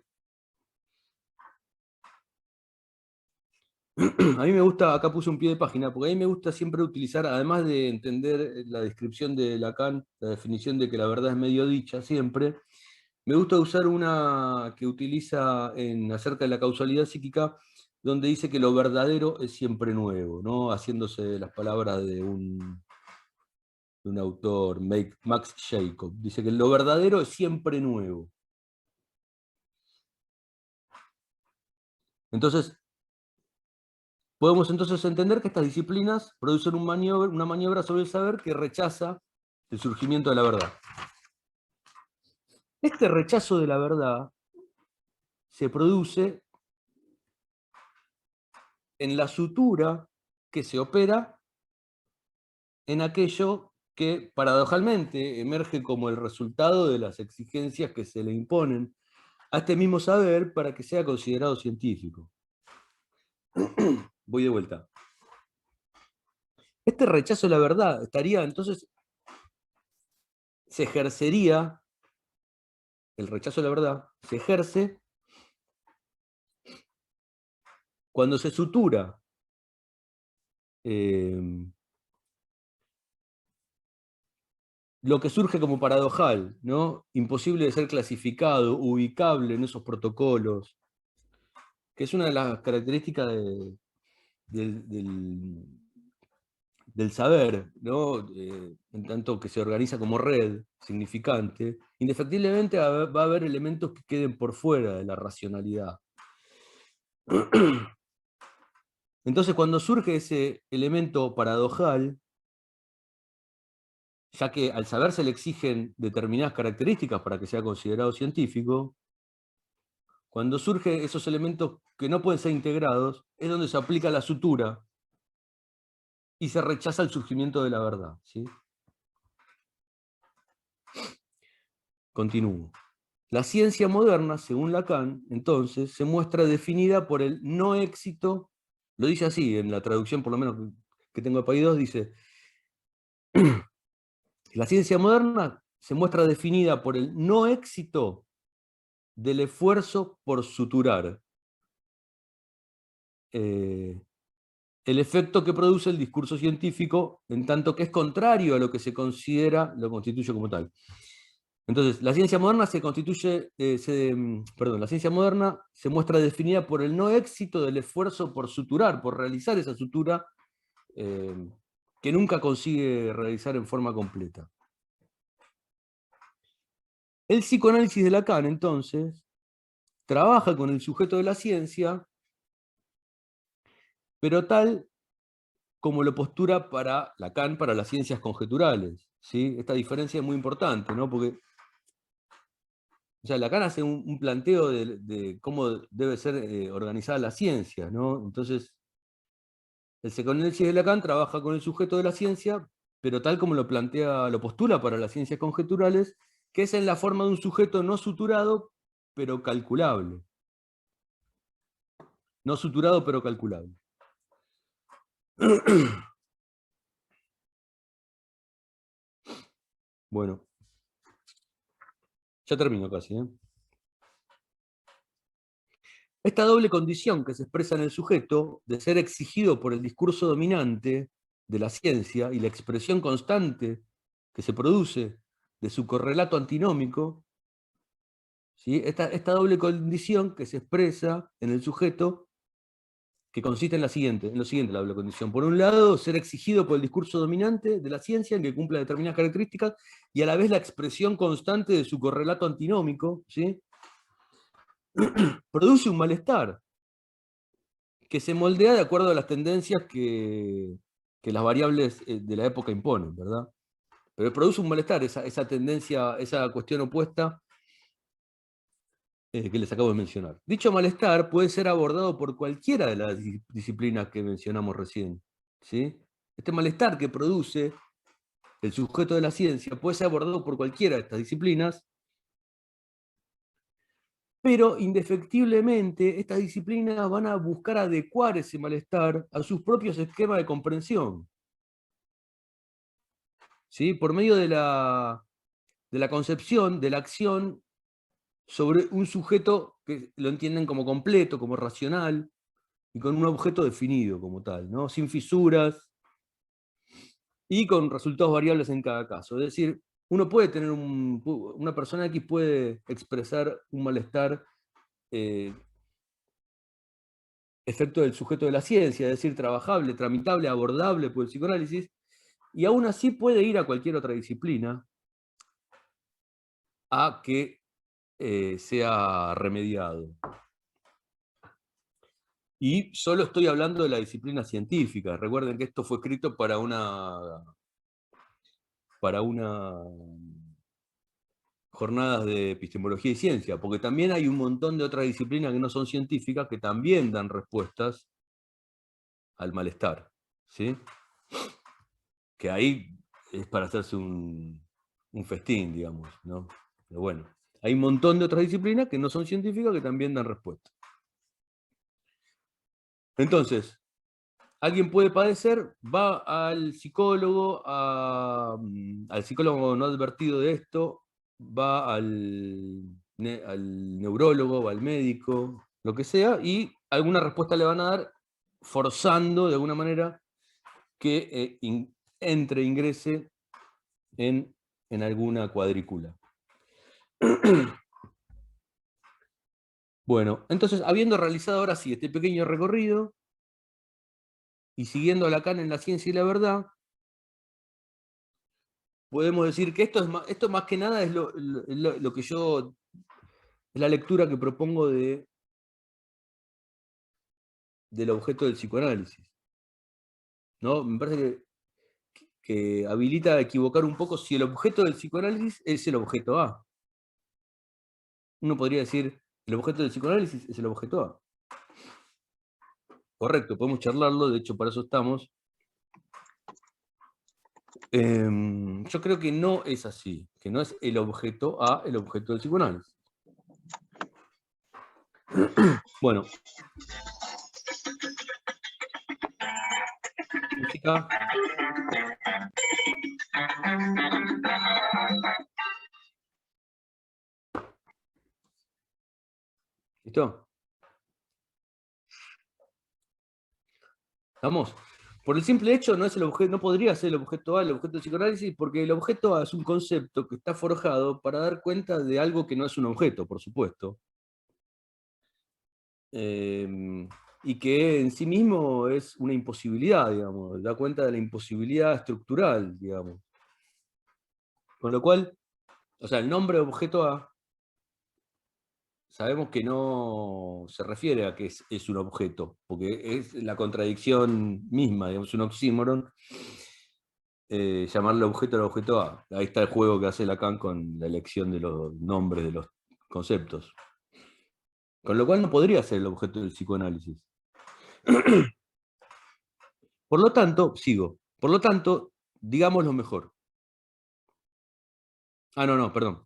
A mí me gusta, acá puse un pie de página, porque a mí me gusta siempre utilizar, además de entender la descripción de Lacan, la definición de que la verdad es medio dicha siempre, me gusta usar una que utiliza acerca de la causalidad psíquica, donde dice que lo verdadero es siempre nuevo, ¿no? Haciéndose las palabras de un autor, Max Jacob. Dice que lo verdadero es siempre nuevo. Entonces, podemos entonces entender que estas disciplinas producen una maniobra sobre el saber que rechaza el surgimiento de la verdad. Este rechazo de la verdad se produce en la sutura que se opera en aquello que paradojalmente emerge como el resultado de las exigencias que se le imponen a este mismo saber para que sea considerado científico. Voy de vuelta. Este rechazo de la verdad estaría entonces, se ejercería, el rechazo de la verdad se ejerce cuando se sutura lo que surge como paradojal, ¿no? Imposible de ser clasificado, ubicable en esos protocolos, que es una de las características del saber, ¿no? En tanto que se organiza como red significante, indefectiblemente va a haber elementos que queden por fuera de la racionalidad. Entonces, cuando surge ese elemento paradojal, ya que al saber se le exigen determinadas características para que sea considerado científico, cuando surgen esos elementos que no pueden ser integrados, es donde se aplica la sutura y se rechaza el surgimiento de la verdad, ¿sí? Continúo. La ciencia moderna, según Lacan, entonces, se muestra definida por el no éxito, lo dice así, en la traducción por lo menos que tengo de Paidós, dice, la ciencia moderna se muestra definida por el no éxito del esfuerzo por suturar el efecto que produce el discurso científico, en tanto que es contrario a lo que se considera lo constituye como tal. Entonces, la ciencia moderna la ciencia moderna se muestra definida por el no éxito del esfuerzo por suturar, por realizar esa sutura que nunca consigue realizar en forma completa. El psicoanálisis de Lacan, entonces, trabaja con el sujeto de la ciencia, pero tal como lo postura para Lacan, para las ciencias conjeturales. ¿Sí? Esta diferencia es muy importante, ¿no? Porque o sea, Lacan hace un planteo de cómo debe ser organizada la ciencia, ¿no? Entonces, el psicoanálisis de Lacan trabaja con el sujeto de la ciencia, pero tal como lo plantea, lo postula para las ciencias conjeturales, que es en la forma de un sujeto no suturado, pero calculable. No suturado, pero calculable. Bueno, ya termino casi, ¿eh? Esta doble condición que se expresa en el sujeto, de ser exigido por el discurso dominante de la ciencia y la expresión constante que se produce de su correlato antinómico, ¿sí? Esta doble condición que se expresa en el sujeto, que consiste en lo siguiente, la doble condición. Por un lado, ser exigido por el discurso dominante de la ciencia, en que cumpla determinadas características, y a la vez la expresión constante de su correlato antinómico, ¿sí? Produce un malestar que se moldea de acuerdo a las tendencias que las variables de la época imponen, ¿verdad? Pero produce un malestar esa tendencia, esa cuestión opuesta que les acabo de mencionar. Dicho malestar puede ser abordado por cualquiera de las disciplinas que mencionamos recién, ¿sí? Este malestar que produce el sujeto de la ciencia puede ser abordado por cualquiera de estas disciplinas, pero indefectiblemente estas disciplinas van a buscar adecuar ese malestar a sus propios esquemas de comprensión, ¿sí? Por medio de la concepción, de la acción sobre un sujeto que lo entienden como completo, como racional, y con un objeto definido como tal, ¿no? Sin fisuras y con resultados variables en cada caso. Es decir, uno puede tener una persona X puede expresar un malestar efecto del sujeto de la ciencia, es decir, trabajable, tramitable, abordable por el psicoanálisis, y aún así puede ir a cualquier otra disciplina a que sea remediado. Y solo estoy hablando de la disciplina científica. Recuerden que esto fue escrito para una jornadas de epistemología y ciencia, porque también hay un montón de otras disciplinas que no son científicas que también dan respuestas al malestar, ¿sí? Que ahí es para hacerse un festín, digamos, ¿no? Pero bueno, hay un montón de otras disciplinas que no son científicas que también dan respuesta. Entonces, alguien puede padecer, va al psicólogo, al psicólogo no advertido de esto, va al neurólogo, va al médico, lo que sea, y alguna respuesta le van a dar forzando de alguna manera que ingrese en alguna cuadrícula. Bueno, entonces, habiendo realizado ahora sí este pequeño recorrido, y siguiendo a Lacan en La ciencia y la verdad, podemos decir que esto más que nada es lo que yo, es la lectura que propongo del objeto del psicoanálisis, ¿no? Me parece que habilita a equivocar un poco si el objeto del psicoanálisis es el objeto A. Uno podría decir, el objeto del psicoanálisis es el objeto A. Correcto, podemos charlarlo, de hecho para eso estamos. Yo creo que no es así, que no es el objeto A el objeto del psicoanálisis. Bueno. Música. ¿Listo? ¿Estamos? Por el simple hecho no es el objeto, no podría ser el objeto A, el objeto del psicoanálisis, porque el objeto A es un concepto que está forjado para dar cuenta de algo que no es un objeto, por supuesto. Y que en sí mismo es una imposibilidad, digamos, da cuenta de la imposibilidad estructural, digamos. Con lo cual, o sea, el nombre objeto A, sabemos que no se refiere a que es un objeto, porque es la contradicción misma, digamos, un oxímoron, llamarle objeto al objeto A. Ahí está el juego que hace Lacan con la elección de los nombres de los conceptos. Con lo cual no podría ser el objeto del psicoanálisis. Por lo tanto, sigo. Por lo tanto, digamos lo mejor. Ah, no, perdón.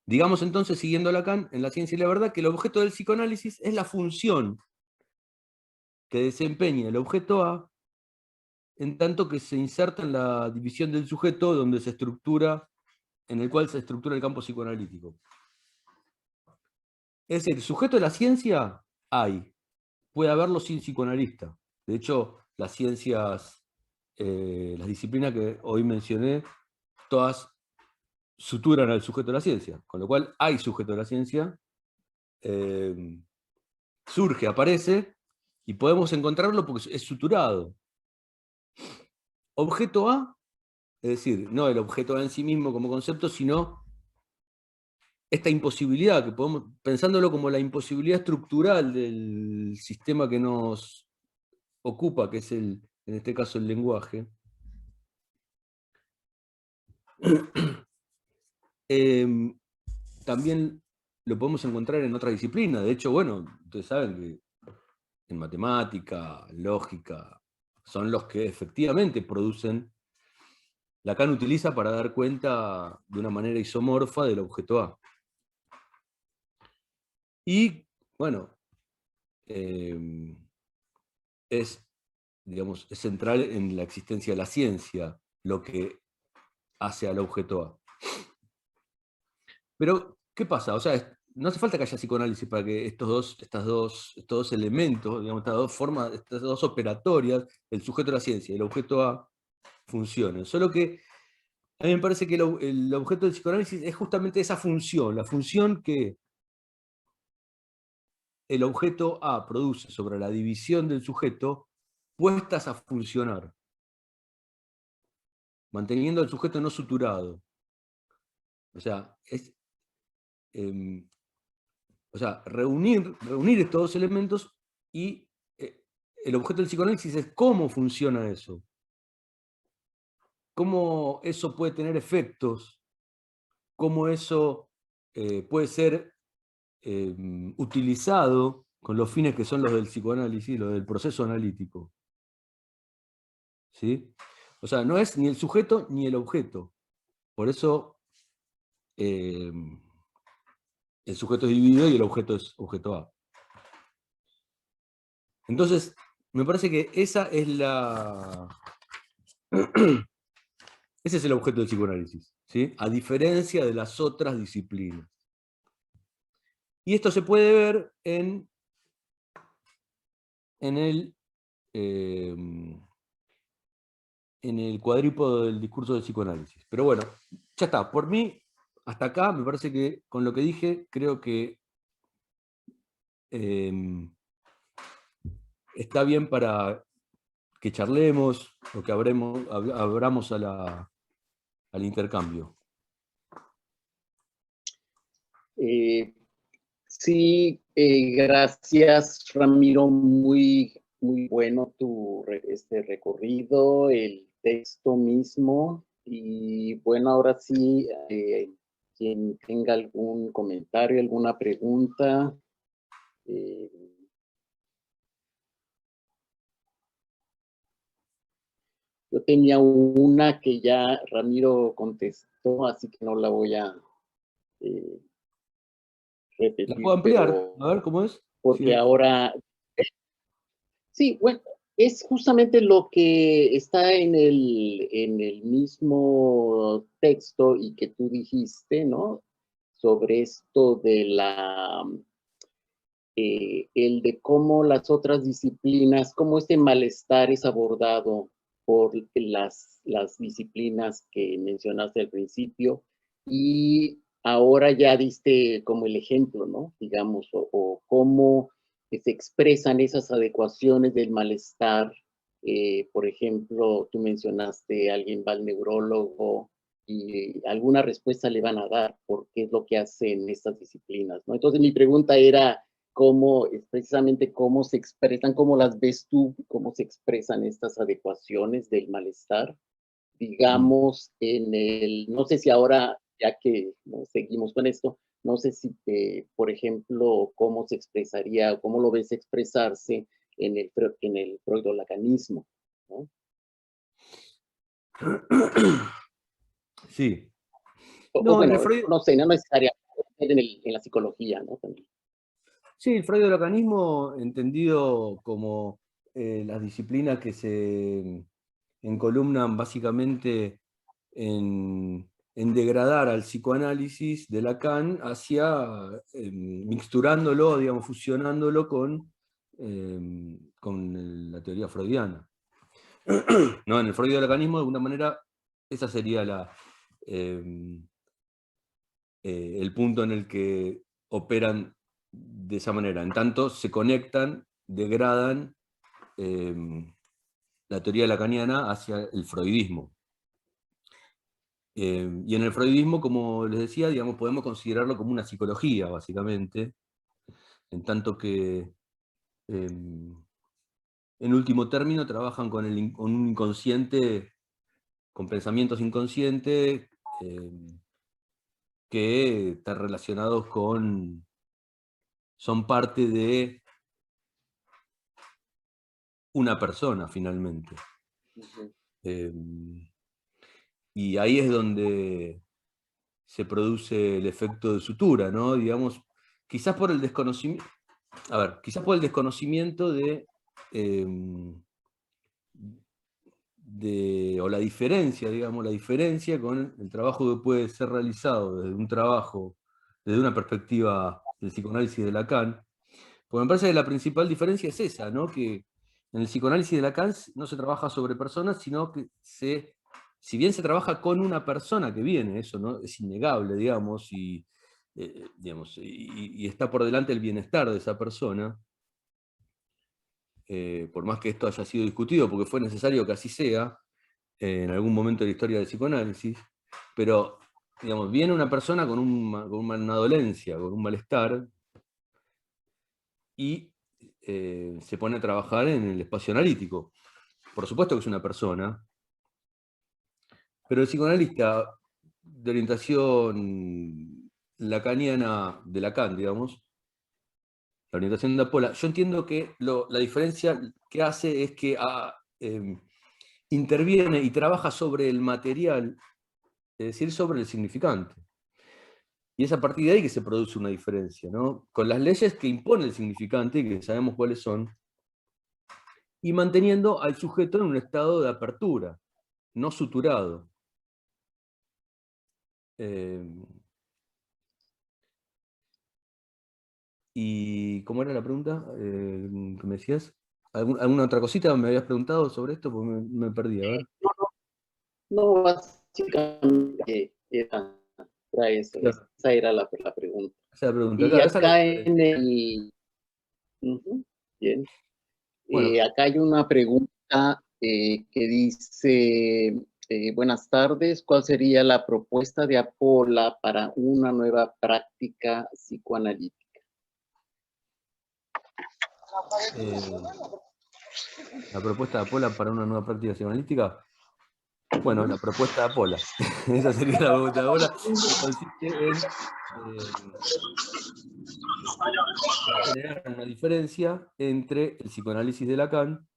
Digamos entonces, siguiendo Lacan, en La ciencia y la verdad, que el objeto del psicoanálisis es la función que desempeña el objeto A en tanto que se inserta en la división del sujeto donde se estructura, en el cual se estructura el campo psicoanalítico. Es decir, sujeto de la ciencia hay, puede haberlo sin psicoanalista. De hecho, las ciencias, las disciplinas que hoy mencioné, todas suturan al sujeto de la ciencia, con lo cual hay sujeto de la ciencia, surge, aparece, y podemos encontrarlo porque es suturado. Objeto A, es decir, no el objeto A en sí mismo como concepto, sino esta imposibilidad, que podemos, pensándolo como la imposibilidad estructural del sistema que nos ocupa, que es en este caso el lenguaje, también lo podemos encontrar en otras disciplinas. De hecho, bueno, ustedes saben que en matemática, lógica, son los que efectivamente producen, Lacan utiliza para dar cuenta de una manera isomorfa del objeto A. Y, bueno, es, digamos, es central en la existencia de la ciencia, lo que hace al objeto A. Pero, ¿qué pasa? O sea, no hace falta que haya psicoanálisis para que estos dos elementos, digamos, estas dos formas, estas dos operatorias, el sujeto de la ciencia y el objeto A, funcionen. Solo que a mí me parece que el objeto del psicoanálisis es justamente esa función, la función que el objeto A produce sobre la división del sujeto puestas a funcionar, manteniendo al sujeto no suturado. O sea, o sea, reunir estos dos elementos y el objeto del psicoanálisis es cómo funciona eso. Cómo eso puede tener efectos, cómo eso puede ser utilizado con los fines que son los del psicoanálisis, los del proceso analítico. ¿Sí? O sea, no es ni el sujeto ni el objeto. Por eso el sujeto es dividido y el objeto es objeto A. Entonces, me parece que esa es ese es el objeto del psicoanálisis, ¿sí? A diferencia de las otras disciplinas. Y esto se puede ver en el cuadrípodo del discurso del psicoanálisis. Pero bueno, ya está. Por mí, hasta acá, me parece que con lo que dije, creo que está bien para que charlemos o que abramos al intercambio. Sí, gracias, Ramiro. Muy, muy bueno este recorrido, el texto mismo. Y bueno, ahora sí, quien tenga algún comentario, alguna pregunta. Yo tenía una que ya Ramiro contestó, así que no la voy a ¿La puedo repetir, ampliar? A ver cómo es. porque Sí. ahora, sí, bueno, es justamente lo que está en el mismo texto y que tú dijiste, ¿no? Sobre esto de el de cómo las otras disciplinas, cómo este malestar es abordado por las disciplinas que mencionaste al principio, y ahora ya diste como el ejemplo, ¿no? Digamos, o cómo se expresan esas adecuaciones del malestar. Por ejemplo, tú mencionaste, alguien va al neurólogo y alguna respuesta le van a dar, porque es lo que hacen estas disciplinas, ¿no? Entonces mi pregunta era, cómo, precisamente cómo se expresan, cómo las ves tú, cómo se expresan estas adecuaciones del malestar, Mm. digamos, en el, no sé si ahora, ya que ¿no? seguimos con esto, no sé si, por ejemplo, cómo se expresaría, o cómo lo ves expresarse en el freudolacanismo, ¿no? Sí. O No, en el bueno, Freud, no sé, no necesariamente en la psicología, ¿no? También. sí, el freudolacanismo entendido como las disciplinas que se encolumnan básicamente en degradar al psicoanálisis de Lacan hacia mixturándolo, digamos, fusionándolo con la teoría freudiana. ¿No? En el freudolacanismo, de alguna manera, esa sería eh, el punto en el que operan de esa manera. En tanto, se conectan, degradan la teoría lacaniana hacia el freudismo. Y en el freudismo, como les decía, digamos, podemos considerarlo como una psicología, básicamente, en tanto que, en último término, trabajan con un inconsciente, con pensamientos inconscientes, que están relacionados son parte de una persona, finalmente. Ujú. Eh, y ahí es donde se produce el efecto de sutura, ¿no? Digamos, quizás por el desconocimiento, quizás por el desconocimiento eh, o la diferencia, digamos, la diferencia con el trabajo que puede ser realizado desde un trabajo, desde una perspectiva del psicoanálisis de Lacan, porque me parece que la principal diferencia es esa, ¿no? Que en el psicoanálisis de Lacan no se trabaja sobre personas, sino que si bien se trabaja con una persona que viene, eso ¿no? Es innegable, digamos, y está por delante el bienestar de esa persona, por más que esto haya sido discutido, porque fue necesario que así sea, en algún momento de la historia del psicoanálisis, pero digamos, viene una persona con una dolencia, con un malestar, y se pone a trabajar en el espacio analítico. Por supuesto que es una persona, pero el psicoanalista de orientación lacaniana de Lacan, digamos, la orientación de Apola, yo entiendo que la diferencia que hace es que interviene y trabaja sobre el material, es decir, sobre el significante. Y es a partir de ahí que se produce una diferencia, ¿no? Con las leyes que impone el significante, que sabemos cuáles son, y manteniendo al sujeto en un estado de apertura, no suturado. ¿Y cómo era la pregunta que me decías? ¿Alguna otra cosita me habías preguntado sobre esto? Porque me perdí, a ver. No, básicamente era eso, Claro, esa era la pregunta. esa es la pregunta. Y Claro, esa es la acá diferencia. en el, ujú, bien, Bueno, acá hay una pregunta que dice, buenas tardes, ¿cuál sería la propuesta de Apola para una nueva práctica psicoanalítica? eh, la propuesta de Apola para una nueva práctica psicoanalítica. Bueno, Ujú. la propuesta de Apola. Esa sería la propuesta de Apola, que consiste en generar una diferencia entre el psicoanálisis de Lacan.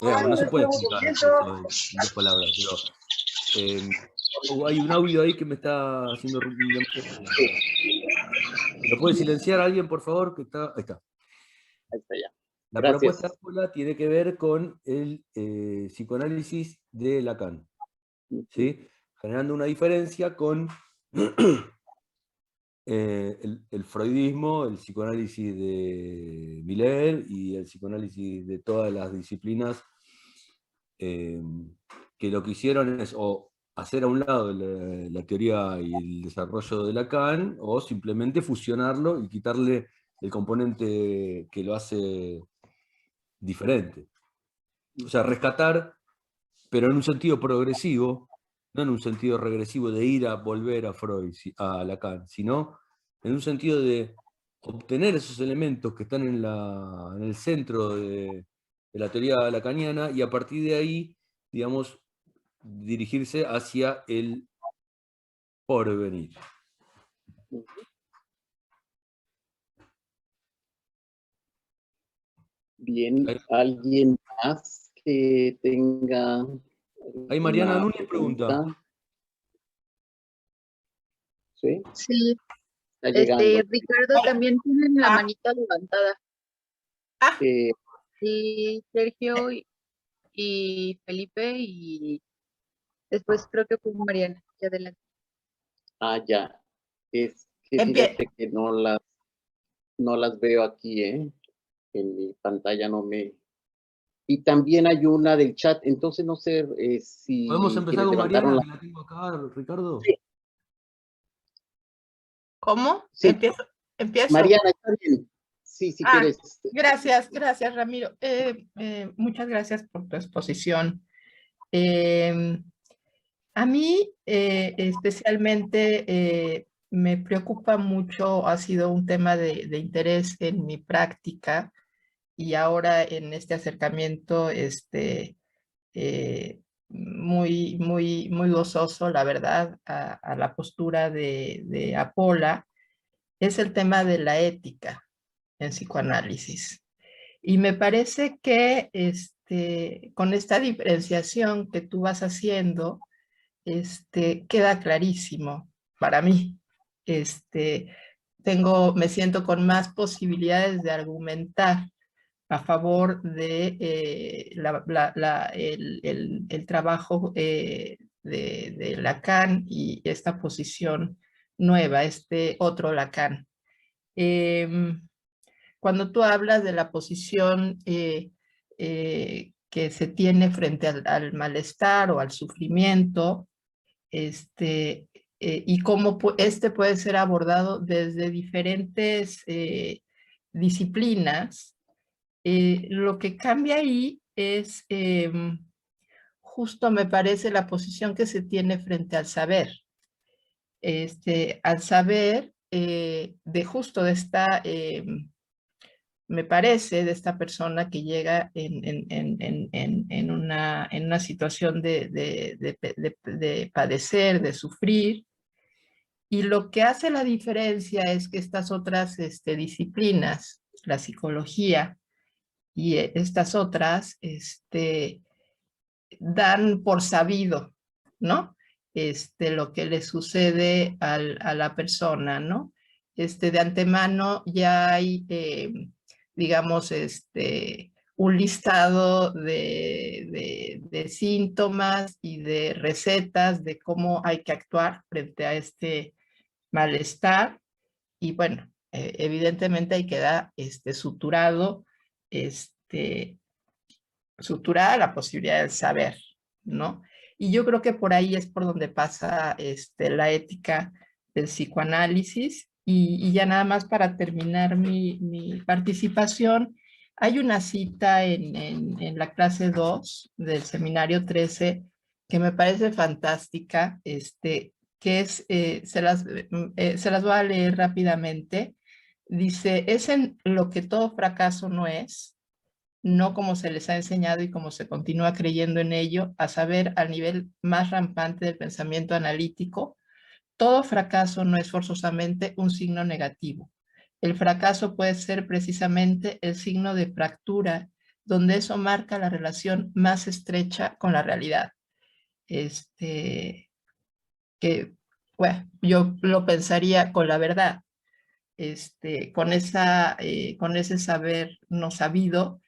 Digamos, no se puede explicar eso en 2 palabras, pero hay un audio ahí que me está haciendo ruido. ¿Lo puede silenciar alguien, por favor? Que está... Ahí está. Ahí está ya. La Gracias. propuesta de Apola tiene que ver con el psicoanálisis de Lacan, ¿sí? Generando una diferencia con el freudismo, el psicoanálisis de Miller y el psicoanálisis de todas las disciplinas que lo que hicieron es o hacer a un lado la teoría y el desarrollo de Lacan, o simplemente fusionarlo y quitarle el componente que lo hace diferente. O sea, rescatar, pero en un sentido progresivo, no en un sentido regresivo de ir a volver a Freud, a Lacan, sino en un sentido de obtener esos elementos que están en el centro de la teoría lacaniana y a partir de ahí, digamos, dirigirse hacia el porvenir. Bien, ¿alguien más que tenga Ahí Mariana una Núñez pregunta. ¿Sí? Sí, Está llegando. Ricardo también tiene la manita levantada. Eh, Sí, Sergio y Felipe, y después creo que fue Mariana. Y adelante. ya. Es que fíjate que no las veo aquí, en mi pantalla no me... Y también hay una del chat, entonces no sé si ¿Podemos empezar quienes con levantaron Mariana, que la tengo acá, Ricardo? Sí. ¿Cómo? Sí. ¿Empiezo? Mariana, está bien. Sí, si quieres. Gracias, Ramiro. Muchas gracias por tu exposición. A mí especialmente me preocupa mucho, ha sido un tema de interés en mi práctica y ahora en este acercamiento muy gozoso, la verdad, a la postura de Apola, es el tema de la ética en psicoanálisis. Y me parece que con esta diferenciación que tú vas haciendo, queda clarísimo para mí. Me siento con más posibilidades de argumentar a favor de el trabajo de Lacan y esta posición nueva, este otro Lacan. Cuando tú hablas de la posición que se tiene frente al malestar o al sufrimiento, y cómo este puede ser abordado desde diferentes disciplinas, lo que cambia ahí es justo, me parece, la posición que se tiene frente al saber. Al saber de justo de esta, me parece, de esta persona que llega en una situación de padecer, de sufrir, y lo que hace la diferencia es que estas otras disciplinas, la psicología y estas otras, dan por sabido, ¿no? Lo que le sucede a la persona, ¿no? De antemano ya hay, digamos, un listado de síntomas y de recetas de cómo hay que actuar frente a este malestar. Y bueno, evidentemente ahí queda suturado, suturada la posibilidad del saber, ¿no? Y yo creo que por ahí es por donde pasa la ética del psicoanálisis. Y ya nada más para terminar mi participación, hay una cita en la clase 2 del seminario 13 que me parece fantástica, que es, se las voy a leer rápidamente. Dice, es en lo que todo fracaso no es, no como se les ha enseñado y como se continúa creyendo en ello, a saber, al nivel más rampante del pensamiento analítico, todo fracaso no es forzosamente un signo negativo. El fracaso puede ser precisamente el signo de fractura, donde eso marca la relación más estrecha con la realidad. Que, bueno, yo lo pensaría con la verdad. con ese saber no sabido.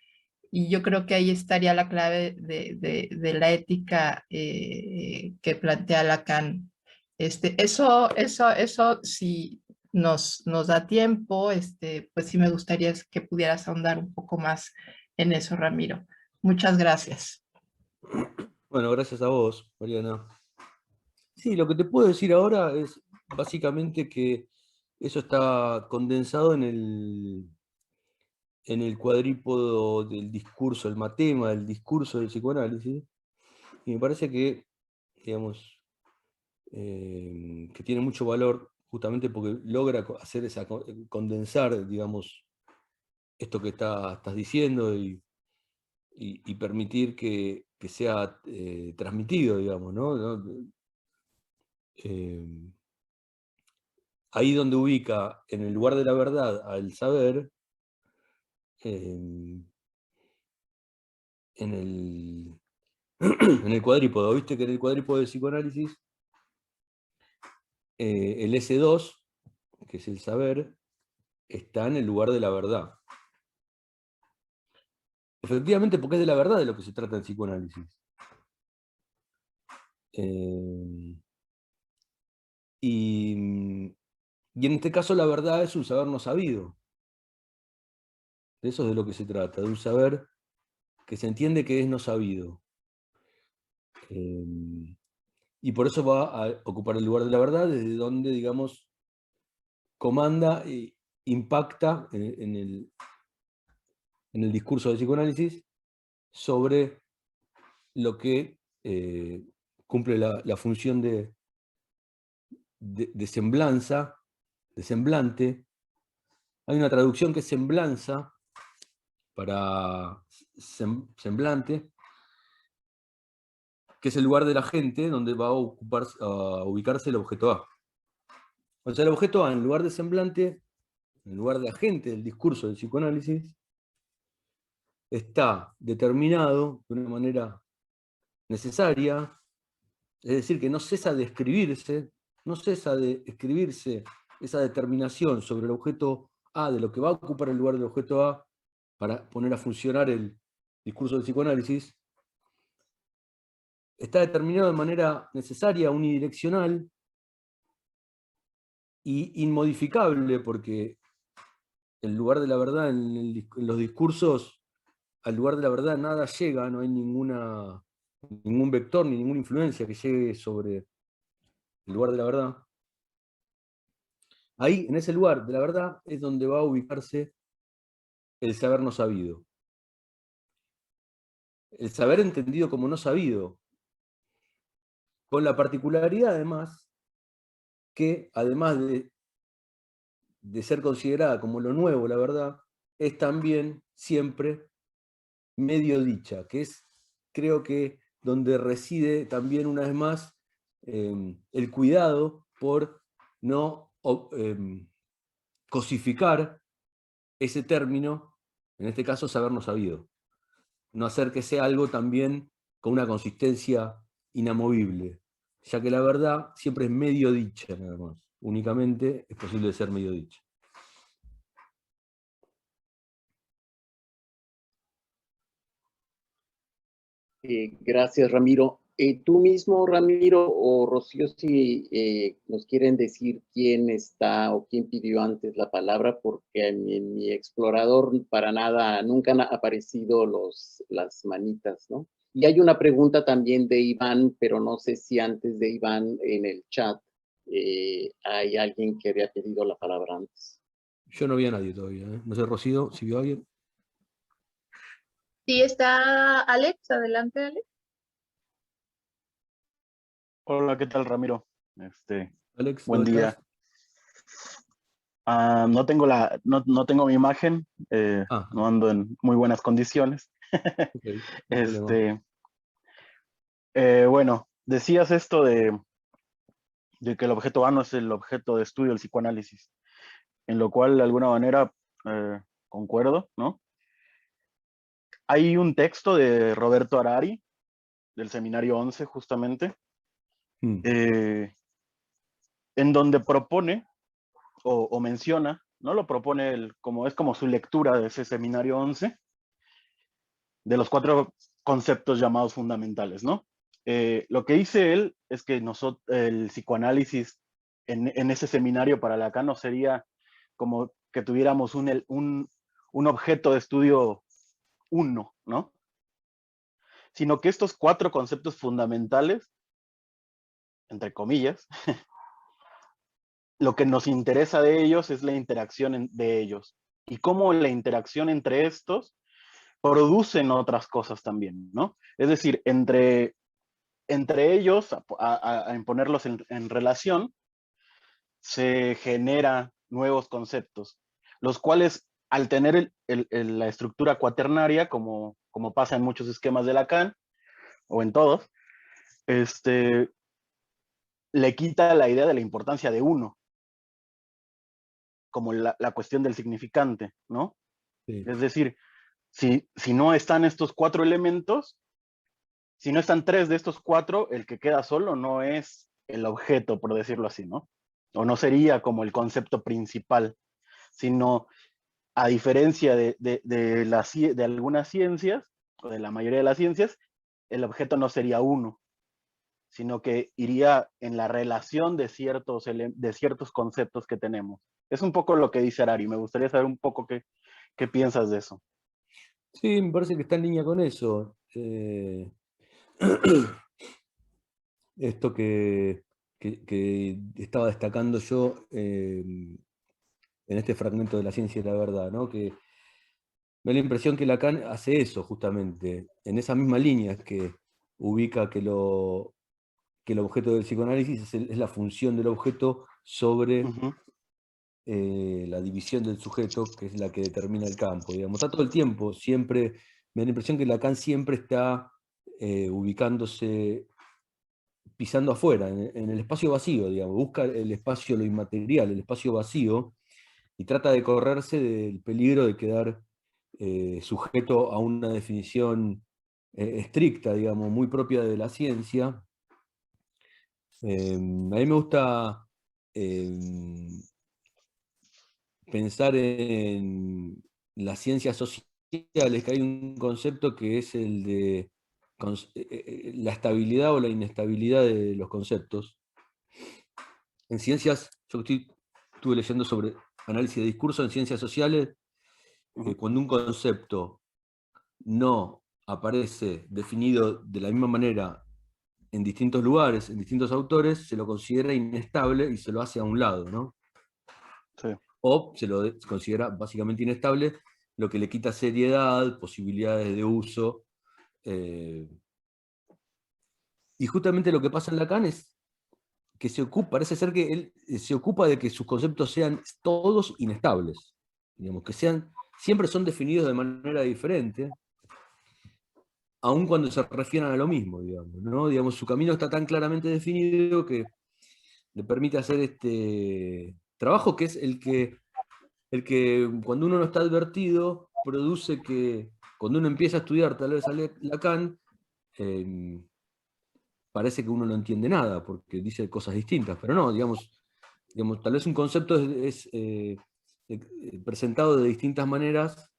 Y yo creo que ahí estaría la clave de la ética que plantea Lacan. Eso si nos da tiempo, pues sí me gustaría que pudieras ahondar un poco más en eso, Ramiro. Muchas gracias. Bueno, gracias a vos, Mariana. Sí, lo que te puedo decir ahora es básicamente que eso está condensado en el cuadrípodo del discurso, el matema del discurso del psicoanálisis, y me parece que, digamos, que tiene mucho valor justamente porque logra hacer condensar, digamos, esto que estás diciendo y permitir que sea transmitido, digamos, ¿no? Ahí donde ubica en el lugar de la verdad al saber, en el, en el cuadrípodo. ¿Viste que en el cuadrípodo del psicoanálisis el S2, que es el saber, está en el lugar de la verdad? Efectivamente, porque es de la verdad de lo que se trata el psicoanálisis. Y en este caso la verdad es un saber no sabido. De eso es de lo que se trata, de un saber que se entiende que es no sabido. Y por eso va a ocupar el lugar de la verdad, desde donde, digamos, comanda e impacta en el discurso del psicoanálisis sobre lo que cumple la función de semblanza, de semblante. Hay una traducción que es semblanza para semblante, que es el lugar de la gente donde va a ubicarse el objeto A. O sea, el objeto A, en lugar de semblante, en lugar de agente del discurso del psicoanálisis, está determinado de una manera necesaria, es decir, que no cesa de escribirse, no cesa de escribirse esa determinación sobre el objeto A, de lo que va a ocupar el lugar del objeto A, para poner a funcionar el discurso del psicoanálisis, está determinado de manera necesaria, unidireccional y inmodificable, porque el lugar de la verdad en los discursos, al lugar de la verdad nada llega, no hay ningún vector ni ninguna influencia que llegue sobre el lugar de la verdad. Ahí, en ese lugar de la verdad, es donde va a ubicarse el saber no sabido. El saber entendido como no sabido, con la particularidad además, que además de ser considerada como lo nuevo, la verdad, es también siempre medio dicha, que es, creo que, donde reside también una vez más el cuidado por no cosificar ese término, en este caso saber no sabido, no hacer que sea algo también con una consistencia inamovible, ya que la verdad siempre es medio dicha nada más, únicamente es posible ser medio dicha. Gracias, Ramiro. Tú mismo, Ramiro, o Rocío, si nos quieren decir quién está o quién pidió antes la palabra, porque en mi explorador para nada, nunca han aparecido las manitas, ¿no? Y hay una pregunta también de Iván, pero no sé si antes de Iván en el chat hay alguien que había pedido la palabra antes. Yo no vi a nadie todavía, ¿eh? No sé, Rocío, si vio a alguien. Sí, está Alex, adelante, Alex. Hola, ¿qué tal, Ramiro? Alex, Buen ¿dónde día. estás? No tengo mi imagen, no ando en muy buenas condiciones. Okay, no hay problema. Bueno, decías esto de que el objeto A no es el objeto de estudio del psicoanálisis, en lo cual de alguna manera concuerdo, ¿no? Hay un texto de Roberto Harari, del Seminario 11, justamente, en donde propone o menciona ¿no? Lo propone es como su lectura de ese seminario 11, de los 4 conceptos llamados fundamentales, ¿no? Lo que dice él es que el psicoanálisis en ese seminario para Lacan no sería como que tuviéramos un objeto de estudio uno, ¿no? Sino que estos 4 conceptos fundamentales, entre comillas, lo que nos interesa de ellos es la interacción de ellos y cómo la interacción entre estos producen otras cosas también, ¿no? Es decir, entre ellos, en ponerlos en relación, se genera nuevos conceptos, los cuales al tener la estructura cuaternaria, como pasa en muchos esquemas de Lacan, o en todos, le quita la idea de la importancia de uno, como la cuestión del significante, ¿no? Sí. Es decir, si no están estos 4 elementos, si no están 3 de estos 4, el que queda solo no es el objeto, por decirlo así, ¿no? O no sería como el concepto principal, sino a diferencia de algunas ciencias, o de la mayoría de las ciencias, el objeto no sería uno, sino que iría en la relación de ciertos conceptos que tenemos. Es un poco lo que dice Harari. Me gustaría saber un poco qué piensas de eso. Sí, me parece que está en línea con eso. Esto que estaba destacando yo en este fragmento de La ciencia y la verdad, ¿no? Que me da la impresión que Lacan hace eso justamente, en esa misma línea, que ubica que el objeto del psicoanálisis es la función del objeto sobre la división del sujeto, que es la que determina el campo. Digamos. Está todo el tiempo, siempre, me da la impresión que Lacan siempre está ubicándose, pisando afuera, en el espacio vacío, digamos, busca el espacio, lo inmaterial, el espacio vacío, y trata de correrse del peligro de quedar sujeto a una definición estricta, digamos, muy propia de la ciencia. A mí me gusta pensar en las ciencias sociales, que hay un concepto que es el de la estabilidad o la inestabilidad de los conceptos. En ciencias, yo estuve leyendo sobre análisis de discurso en ciencias sociales, cuando un concepto no aparece definido de la misma manera en distintos lugares, en distintos autores, se lo considera inestable y se lo hace a un lado, ¿no? Sí. O se lo considera básicamente inestable, lo que le quita seriedad, posibilidades de uso. Y justamente lo que pasa en Lacan es que parece ser que él se ocupa de que sus conceptos sean todos inestables, digamos, que siempre son definidos de manera diferente, aun cuando se refieran a lo mismo, digamos, ¿no? Digamos, su camino está tan claramente definido que le permite hacer este trabajo que es el que cuando uno no está advertido, produce que cuando uno empieza a estudiar tal vez a Lacan, parece que uno no entiende nada, porque dice cosas distintas, pero no, digamos tal vez un concepto es presentado de distintas maneras,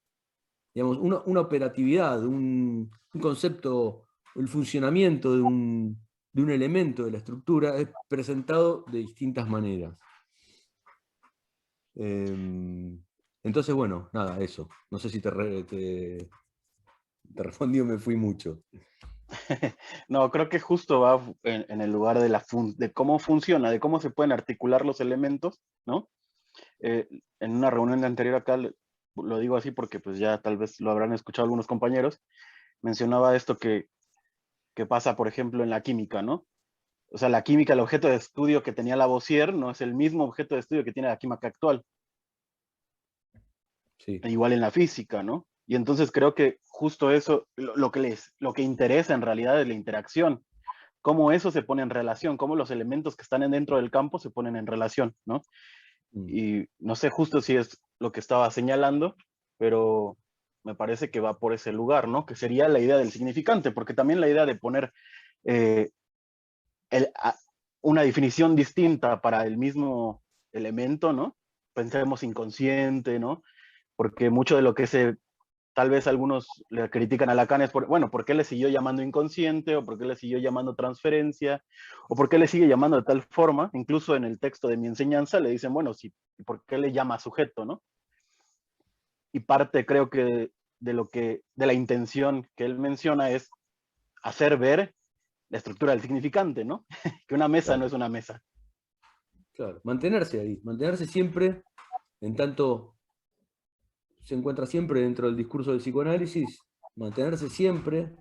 digamos, una operatividad, un concepto, el funcionamiento de un elemento de la estructura es presentado de distintas maneras. Entonces, bueno, nada, eso. No sé si te respondí o me fui mucho. No, creo que justo va en el lugar de cómo funciona, de cómo se pueden articular los elementos, ¿no? En una reunión anterior acá, lo digo así porque pues ya tal vez lo habrán escuchado algunos compañeros, mencionaba esto que pasa, por ejemplo, en la química, ¿no? O sea, la química, el objeto de estudio que tenía Lavoisier no es el mismo objeto de estudio que tiene la química actual. Sí. Igual en la física, ¿no? Y entonces creo que justo eso, lo que interesa en realidad es la interacción, cómo eso se pone en relación, cómo los elementos que están dentro del campo se ponen en relación, ¿no? Y no sé justo si es lo que estaba señalando, pero me parece que va por ese lugar, ¿no? Que sería la idea del significante, porque también la idea de poner una definición distinta para el mismo elemento, ¿no? pensemos inconsciente, ¿no? Porque mucho de lo que tal vez algunos le critican a Lacan es, ¿por qué le siguió llamando inconsciente? ¿O por qué le siguió llamando transferencia? ¿O por qué le sigue llamando de tal forma? Incluso en el texto de mi enseñanza le dicen, bueno, sí, ¿por qué le llama sujeto, no? Y parte, creo que, de la intención que él menciona es hacer ver la estructura del significante, ¿no? Que una mesa no es una mesa. Claro, mantenerse ahí, mantenerse siempre, en tanto se encuentra siempre dentro del discurso del psicoanálisis, mantenerse siempre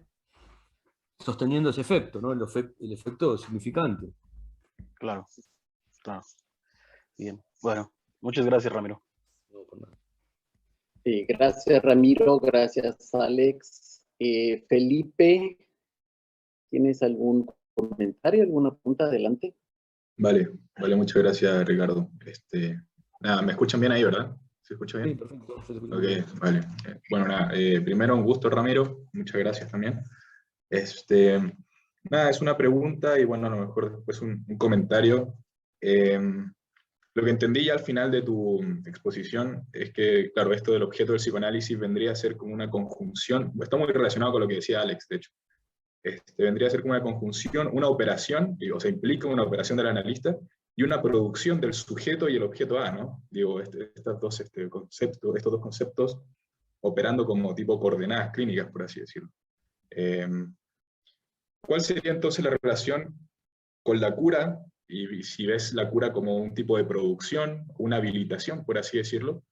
sosteniendo ese efecto, ¿no? El efecto significante. Claro, claro. Bien, bueno, muchas gracias, Ramiro. No, por nada. Gracias, Ramiro, gracias, Alex. Felipe, ¿tienes algún comentario, alguna pregunta? Adelante. Vale, muchas gracias, Ricardo. Nada, ¿me escuchan bien ahí, verdad? ¿Se escucha bien? Sí, perfecto. Yo te escucho Ok, bien. vale. Bueno, nada, primero un gusto, Ramiro. Muchas gracias también. Nada, es una pregunta y bueno, a lo mejor después un comentario. Lo que entendí ya al final de tu exposición es que, claro, esto del objeto del psicoanálisis vendría a ser como una conjunción, está muy relacionado con lo que decía Alex, de hecho. Vendría a ser como una conjunción, una operación, o sea, implica una operación del analista y una producción del sujeto y el objeto A, ¿no? Digo, estos dos conceptos operando como tipo coordenadas clínicas, por así decirlo. ¿Cuál sería entonces la relación con la cura? Y si ves la cura como un tipo de producción, una habilitación, por así decirlo,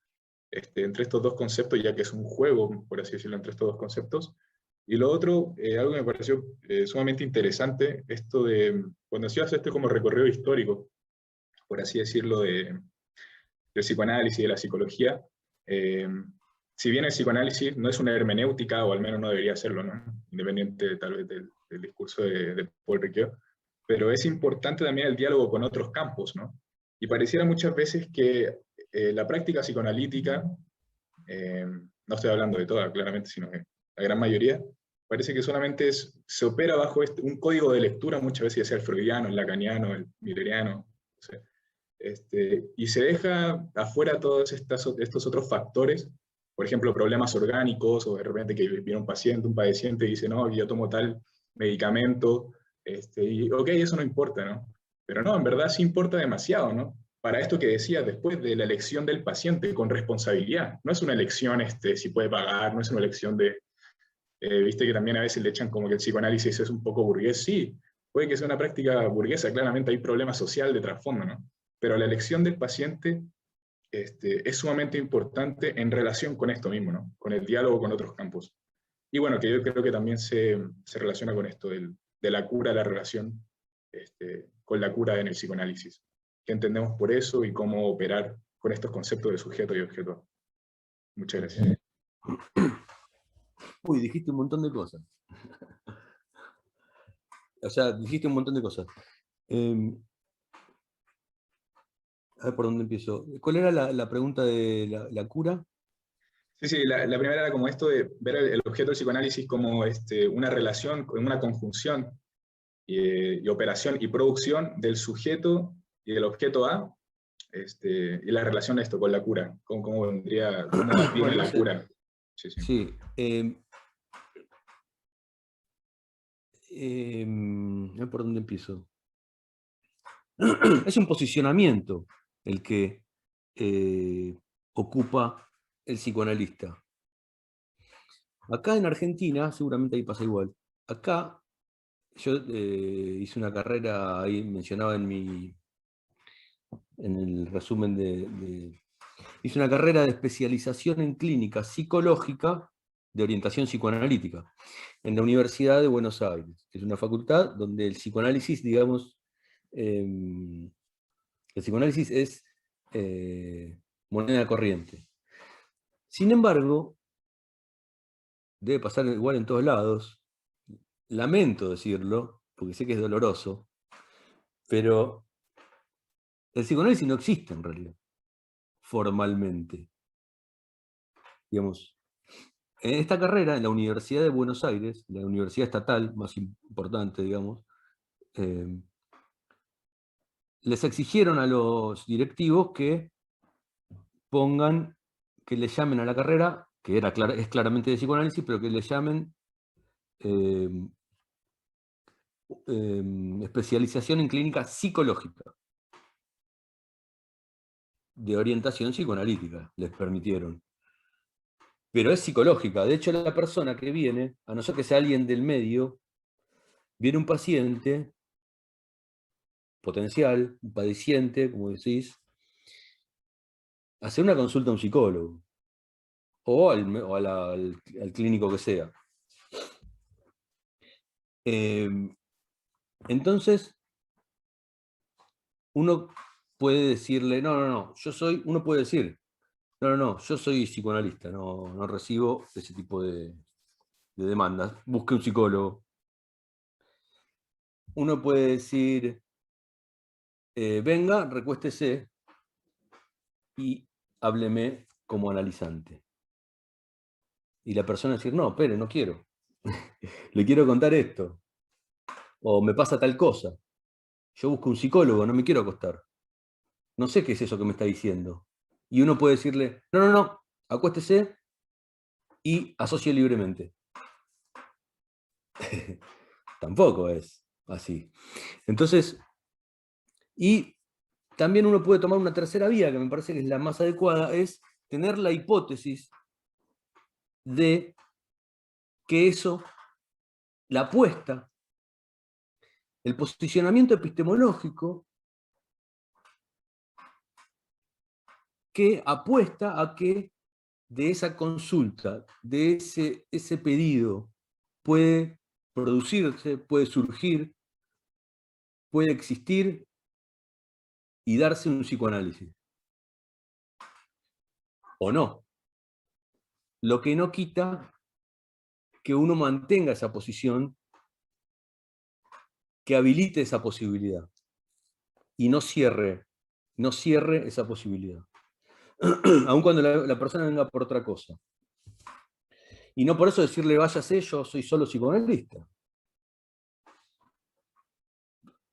entre estos dos conceptos, ya que es un juego, por así decirlo, entre estos dos conceptos. Y lo otro, algo que me pareció sumamente interesante, esto de, cuando hacías este como recorrido histórico, por así decirlo, del psicoanálisis y de la psicología, si bien el psicoanálisis no es una hermenéutica, o al menos no debería serlo, ¿no? Independiente tal vez del discurso de Paul Ricoeur, pero es importante también el diálogo con otros campos, ¿no? Y pareciera muchas veces que la práctica psicoanalítica, no estoy hablando de toda, claramente, sino que la gran mayoría, parece que solamente se opera bajo un código de lectura, muchas veces, ya sea el freudiano, el lacaniano, el milleriano, no sé. Y se deja afuera todos estos otros factores, por ejemplo, problemas orgánicos, o de repente que viene un paciente, un padeciente, y dice, no, yo tomo tal medicamento, y ok, eso no importa, ¿no? Pero no, en verdad sí importa demasiado, ¿no? Para esto que decías después de la elección del paciente con responsabilidad. No es una elección si puede pagar, no es una elección viste que también a veces le echan como que el psicoanálisis es un poco burgués. Sí, puede que sea una práctica burguesa, claramente hay problema social de trasfondo, ¿no? Pero la elección del paciente es sumamente importante en relación con esto mismo, ¿no? Con el diálogo con otros campos. Y bueno, que yo creo que también se relaciona con esto de la cura, la relación con la cura en el psicoanálisis. ¿Qué entendemos por eso y cómo operar con estos conceptos de sujeto y objeto? Muchas gracias. Uy, dijiste un montón de cosas. O sea, dijiste un montón de cosas. A ver por dónde empiezo. ¿Cuál era la pregunta de la cura? Sí, la primera era como esto de ver el objeto del psicoanálisis como una relación, una conjunción y operación y producción del sujeto y del objeto A, y la relación de esto con la cura, cómo vendría, cómo viene Bueno, la cura. Sí. Sí. A ver por dónde empiezo. Es un posicionamiento el que ocupa el psicoanalista. Acá en Argentina, seguramente ahí pasa igual. Acá yo hice una carrera, ahí mencionaba en el resumen hice una carrera de especialización en clínica psicológica de orientación psicoanalítica en la Universidad de Buenos Aires, que es una facultad donde el psicoanálisis, digamos, el psicoanálisis es moneda corriente. Sin embargo, debe pasar igual en todos lados, lamento decirlo, porque sé que es doloroso, pero el psicoanálisis no existe en realidad, formalmente. Digamos, en esta carrera, en la Universidad de Buenos Aires, la universidad estatal más importante, digamos, les exigieron a los directivos que pongan, que le llamen a la carrera, que es claramente de psicoanálisis, pero que le llamen especialización en clínica psicológica, de orientación psicoanalítica, les permitieron. Pero es psicológica. De hecho, la persona que viene, a no ser que sea alguien del medio, viene un paciente potencial, un padeciente, como decís, a hacer una consulta a un psicólogo o al clínico que sea. Entonces, uno puede decirle, no, uno puede decir, no, yo soy psicoanalista, no recibo ese tipo de demandas, busque un psicólogo. Uno puede decir, venga, recuéstese y hábleme como analizante. Y la persona decir, no, espere, no quiero. Le quiero contar esto. O me pasa tal cosa. Yo busco un psicólogo, no me quiero acostar. No sé qué es eso que me está diciendo. Y uno puede decirle, no, acuéstese y asocie libremente. Tampoco es así. Entonces, y también uno puede tomar una tercera vía, que me parece que es la más adecuada, es tener la hipótesis de que eso, la apuesta, el posicionamiento epistemológico, que apuesta a que de esa consulta, de ese pedido, puede producirse, puede surgir, puede existir y darse un psicoanálisis. O no. Lo que no quita que uno mantenga esa posición, que habilite esa posibilidad y no cierre esa posibilidad. Aun cuando la persona venga por otra cosa. Y no por eso decirle, váyase, yo soy solo psicoanalista.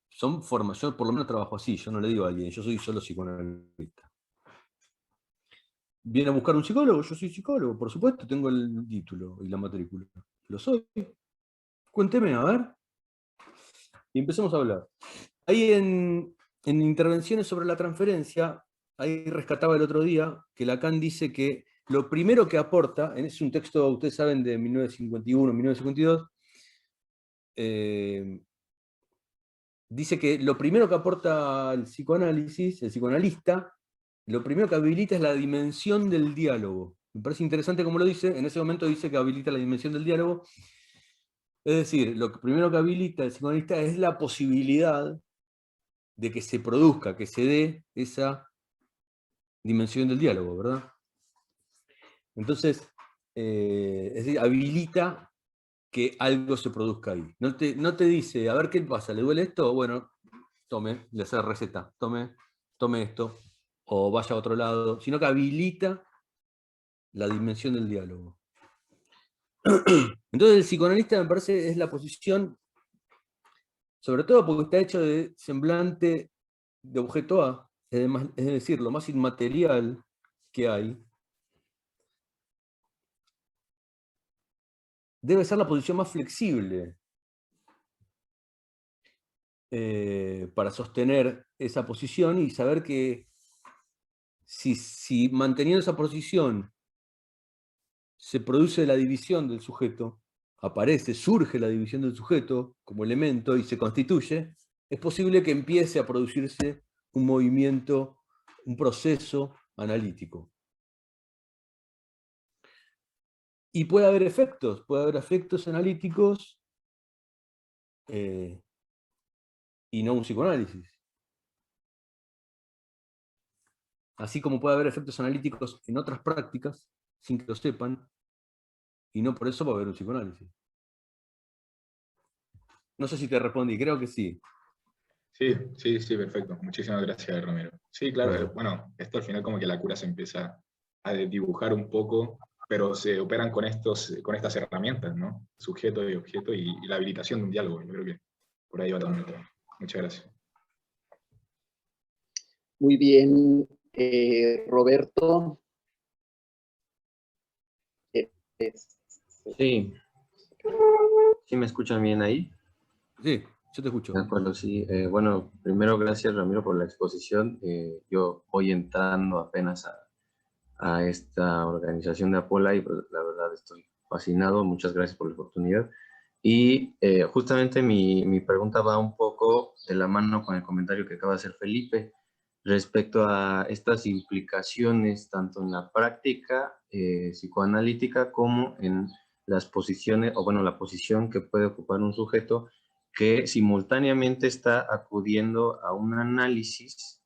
Son formas, yo por lo menos trabajo así, yo no le digo a alguien, yo soy solo psicoanalista. ¿Viene a buscar un psicólogo? Yo soy psicólogo, por supuesto, tengo el título y la matrícula. Lo soy. Cuénteme, a ver. Y empecemos a hablar. Ahí en intervenciones sobre la transferencia, ahí rescataba el otro día que Lacan dice que lo primero que aporta, es un texto, ustedes saben, de 1951, 1952, dice que lo primero que aporta el psicoanálisis, el psicoanalista, lo primero que habilita es la dimensión del diálogo. Me parece interesante como lo dice, en ese momento dice que habilita la dimensión del diálogo. Es decir, lo primero que habilita el psicoanalista es la posibilidad de que se produzca, que se dé esa dimensión del diálogo, ¿verdad? Entonces, es decir, habilita que algo se produzca ahí. No te dice, a ver qué pasa, ¿le duele esto? Bueno, tome, le hace receta, tome esto, o vaya a otro lado, sino que habilita la dimensión del diálogo. Entonces el psicoanalista me parece es la posición, sobre todo porque está hecho de semblante de objeto A, es decir, lo más inmaterial que hay, debe ser la posición más flexible para sostener esa posición y saber que si manteniendo esa posición se produce la división del sujeto, surge la división del sujeto como elemento y se constituye, es posible que empiece a producirse un movimiento, un proceso analítico. Y puede haber efectos analíticos y no un psicoanálisis. Así como puede haber efectos analíticos en otras prácticas, sin que lo sepan, y no por eso va a haber un psicoanálisis. No sé si te respondí, creo que sí. Sí, perfecto. Muchísimas gracias, Romero. Sí, claro, Bueno. bueno, esto al final como que la cura se empieza a dibujar un poco, pero se operan con estas herramientas, ¿no? Sujeto y objeto y la habilitación de un diálogo. Yo creo que por ahí va también todo. Muchas gracias. Muy bien. Roberto. Sí. ¿Sí me escuchan bien ahí? Sí, yo te escucho. De acuerdo, sí. Bueno, primero gracias, Ramiro, por la exposición. Yo voy entrando apenas a esta organización de Apola y pues, la verdad estoy fascinado. Muchas gracias por la oportunidad. Y justamente mi pregunta va un poco de la mano con el comentario que acaba de hacer Felipe respecto a estas implicaciones tanto en la práctica psicoanalítica como en las posiciones, o bueno, la posición que puede ocupar un sujeto que simultáneamente está acudiendo a un análisis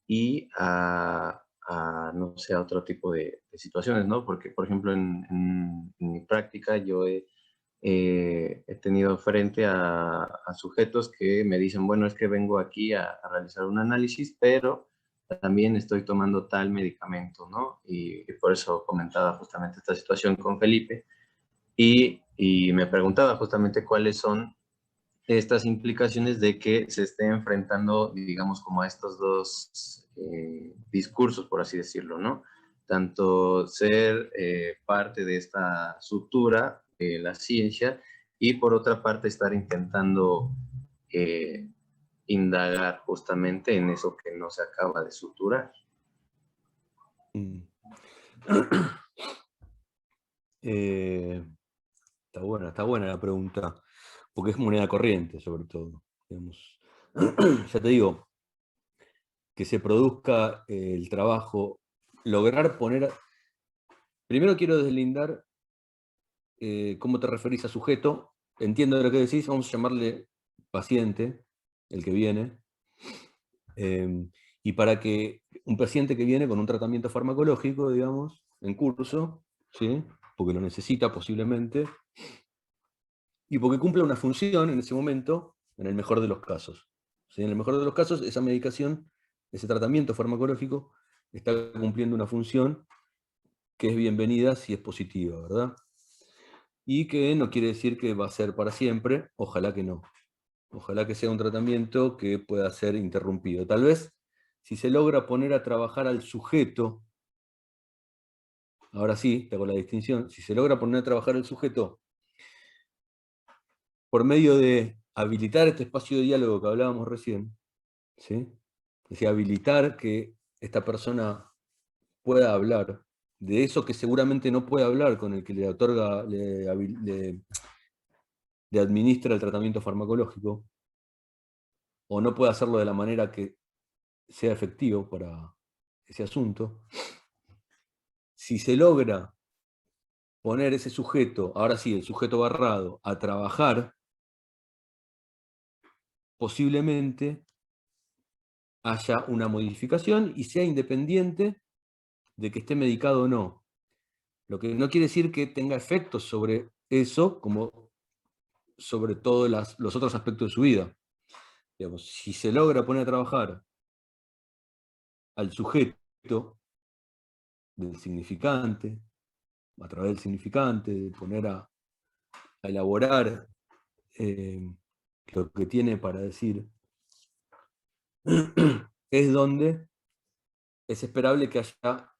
y no sé, a otro tipo de situaciones, ¿no? Porque, por ejemplo, en mi práctica yo he tenido frente a sujetos que me dicen, bueno, es que vengo aquí a realizar un análisis, pero también estoy tomando tal medicamento, ¿no? Y por eso comentaba justamente esta situación con Felipe y me preguntaba justamente cuáles son estas implicaciones de que se esté enfrentando, digamos, como a estos dos discursos, por así decirlo, ¿no? Tanto ser parte de esta estructura, la ciencia, y por otra parte estar intentando indagar justamente en eso que no se acaba de suturar. Está buena la pregunta, porque es moneda corriente, sobre todo. Digamos. Ya te digo, que se produzca el trabajo, lograr poner... Primero quiero deslindar cómo te referís a sujeto. Entiendo lo que decís, vamos a llamarle paciente, el que viene. Y para que un paciente que viene con un tratamiento farmacológico, digamos, en curso, ¿sí? Porque lo necesita posiblemente, y porque cumple una función en ese momento, en el mejor de los casos. ¿Sí? En el mejor de los casos, esa medicación, ese tratamiento farmacológico, está cumpliendo una función que es bienvenida si es positiva, ¿verdad? Y que no quiere decir que va a ser para siempre, ojalá que no. Ojalá que sea un tratamiento que pueda ser interrumpido. Tal vez, si se logra poner a trabajar al sujeto, ahora sí, te hago la distinción, si se logra poner a trabajar al sujeto por medio de habilitar este espacio de diálogo que hablábamos recién, ¿sí? Es decir, habilitar que esta persona pueda hablar de eso que seguramente no puede hablar con el que le otorga, le administra el tratamiento farmacológico, o no puede hacerlo de la manera que sea efectivo para ese asunto. Si se logra poner ese sujeto, ahora sí, el sujeto barrado, a trabajar, posiblemente haya una modificación y sea independiente de que esté medicado o no. Lo que no quiere decir que tenga efectos sobre eso, como sobre todos los otros aspectos de su vida. Digamos, si se logra poner a trabajar al sujeto del significante, a través del significante, de poner a elaborar lo que tiene para decir, es donde es esperable que haya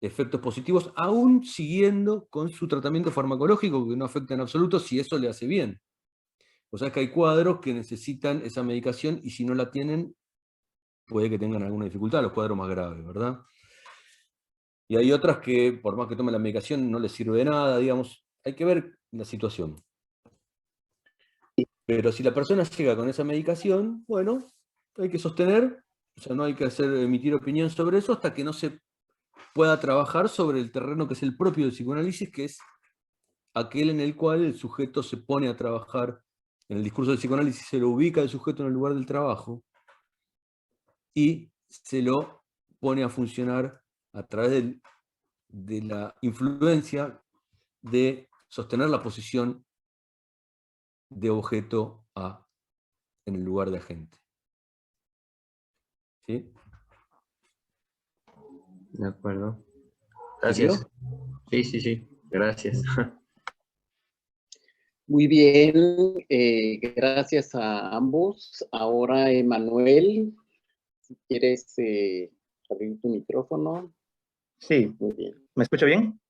efectos positivos, aún siguiendo con su tratamiento farmacológico, que no afecta en absoluto si eso le hace bien. O sea, que hay cuadros que necesitan esa medicación y si no la tienen, puede que tengan alguna dificultad, los cuadros más graves, ¿verdad? Y hay otras que, por más que tomen la medicación, no les sirve de nada, digamos, hay que ver la situación. Pero si la persona llega con esa medicación, bueno, hay que sostener, o sea, no hay que emitir opinión sobre eso hasta que no se pueda trabajar sobre el terreno que es el propio del psicoanálisis, que es aquel en el cual el sujeto se pone a trabajar. En el discurso del psicoanálisis se lo ubica el sujeto en el lugar del trabajo y se lo pone a funcionar a través de la influencia de sostener la posición de objeto A en el lugar de agente. ¿Sí? De acuerdo. Gracias. Sí. Gracias. Muy bien, gracias a ambos. Ahora, Emanuel, si quieres abrir tu micrófono. Sí, Muy bien. ¿me escucha bien?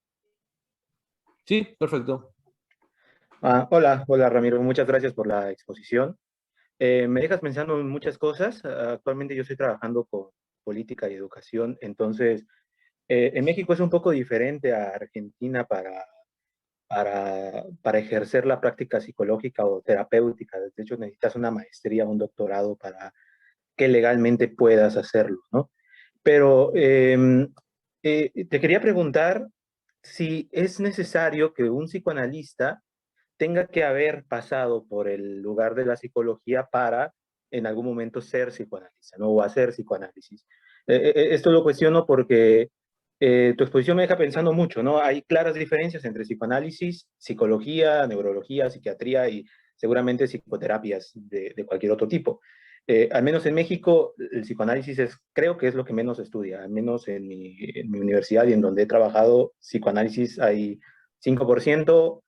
Sí, perfecto. Hola, hola Ramiro, muchas gracias por la exposición. Me dejas pensando en muchas cosas. Actualmente yo estoy trabajando con política y educación, entonces en México es un poco diferente a Argentina para ejercer la práctica psicológica o terapéutica. De hecho, necesitas una maestría, un doctorado para que legalmente puedas hacerlo, ¿no? Pero te quería preguntar si es necesario que un psicoanalista tenga que haber pasado por el lugar de la psicología para en algún momento ser psicoanalista, ¿no? O hacer psicoanálisis. Esto lo cuestiono porque tu exposición me deja pensando mucho, ¿no? Hay claras diferencias entre psicoanálisis, psicología, neurología, psiquiatría y seguramente psicoterapias de cualquier otro tipo. Al menos en México, el psicoanálisis creo que es lo que menos se estudia, al menos en mi universidad y en donde he trabajado, psicoanálisis hay 5%,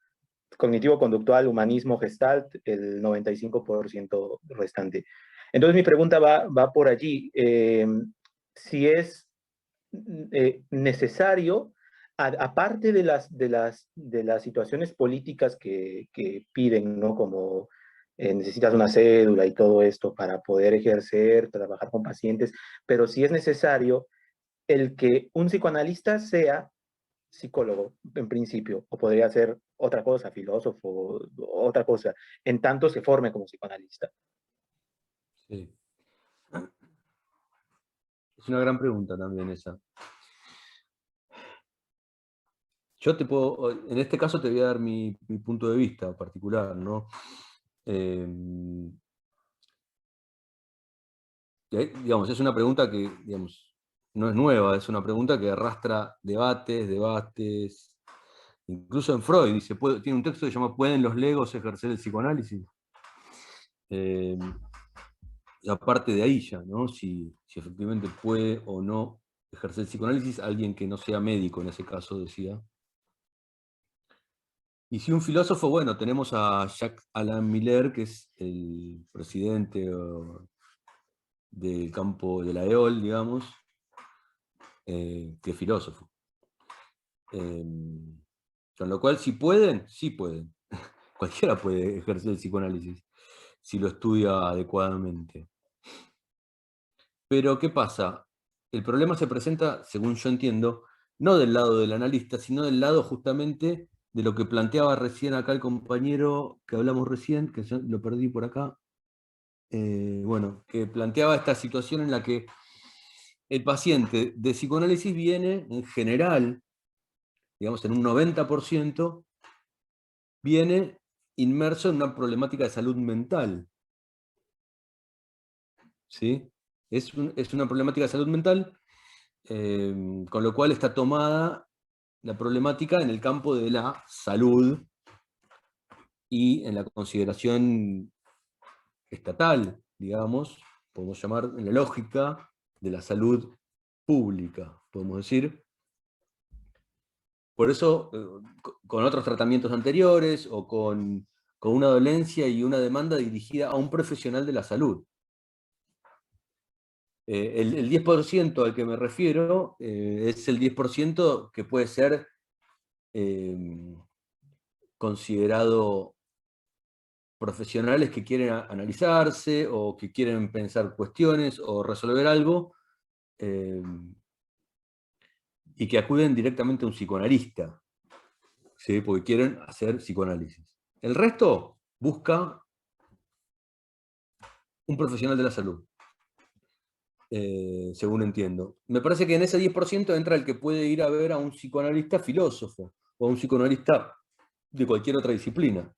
cognitivo-conductual, humanismo, gestalt, el 95% restante. Entonces mi pregunta va por allí. Si es necesario, aparte de las situaciones políticas que piden, ¿no? Como necesitas una cédula y todo esto para poder ejercer, trabajar con pacientes, pero si es necesario el que un psicoanalista sea psicólogo, en principio, o podría ser otra cosa, filósofo, otra cosa, en tanto se forme como psicoanalista. Sí. Es una gran pregunta también esa. Yo te puedo, en este caso te voy a dar mi punto de vista particular, ¿no? Digamos, es una pregunta que, digamos, no es nueva, es una pregunta que arrastra debates. Incluso en Freud dice, tiene un texto que se llama ¿Pueden los legos ejercer el psicoanálisis? Y aparte de ahí ya, ¿no? Si efectivamente puede o no ejercer el psicoanálisis alguien que no sea médico en ese caso, decía. Y si un filósofo, bueno, tenemos a Jacques Alain Miller, que es el presidente del campo de la EOL, digamos, que es filósofo. Con lo cual, si pueden, sí pueden. Cualquiera puede ejercer el psicoanálisis, si lo estudia adecuadamente. Pero, ¿qué pasa? El problema se presenta, según yo entiendo, no del lado del analista, sino del lado justamente de lo que planteaba recién acá el compañero que hablamos recién, que yo lo perdí por acá, bueno, que planteaba esta situación en la que el paciente de psicoanálisis viene, en general, digamos en un 90%, viene inmerso en una problemática de salud mental. ¿Sí? Es una problemática de salud mental, con lo cual está tomada la problemática en el campo de la salud y en la consideración estatal, digamos, podemos llamar en la lógica de la salud pública, podemos decir. Por eso, con otros tratamientos anteriores o con una dolencia y una demanda dirigida a un profesional de la salud. El 10% al que me refiero es el 10% que puede ser considerado profesionales que quieren analizarse o que quieren pensar cuestiones o resolver algo y que acuden directamente a un psicoanalista, ¿sí? Porque quieren hacer psicoanálisis. El resto busca un profesional de la salud, según entiendo. Me parece que en ese 10% entra el que puede ir a ver a un psicoanalista filósofo o a un psicoanalista de cualquier otra disciplina.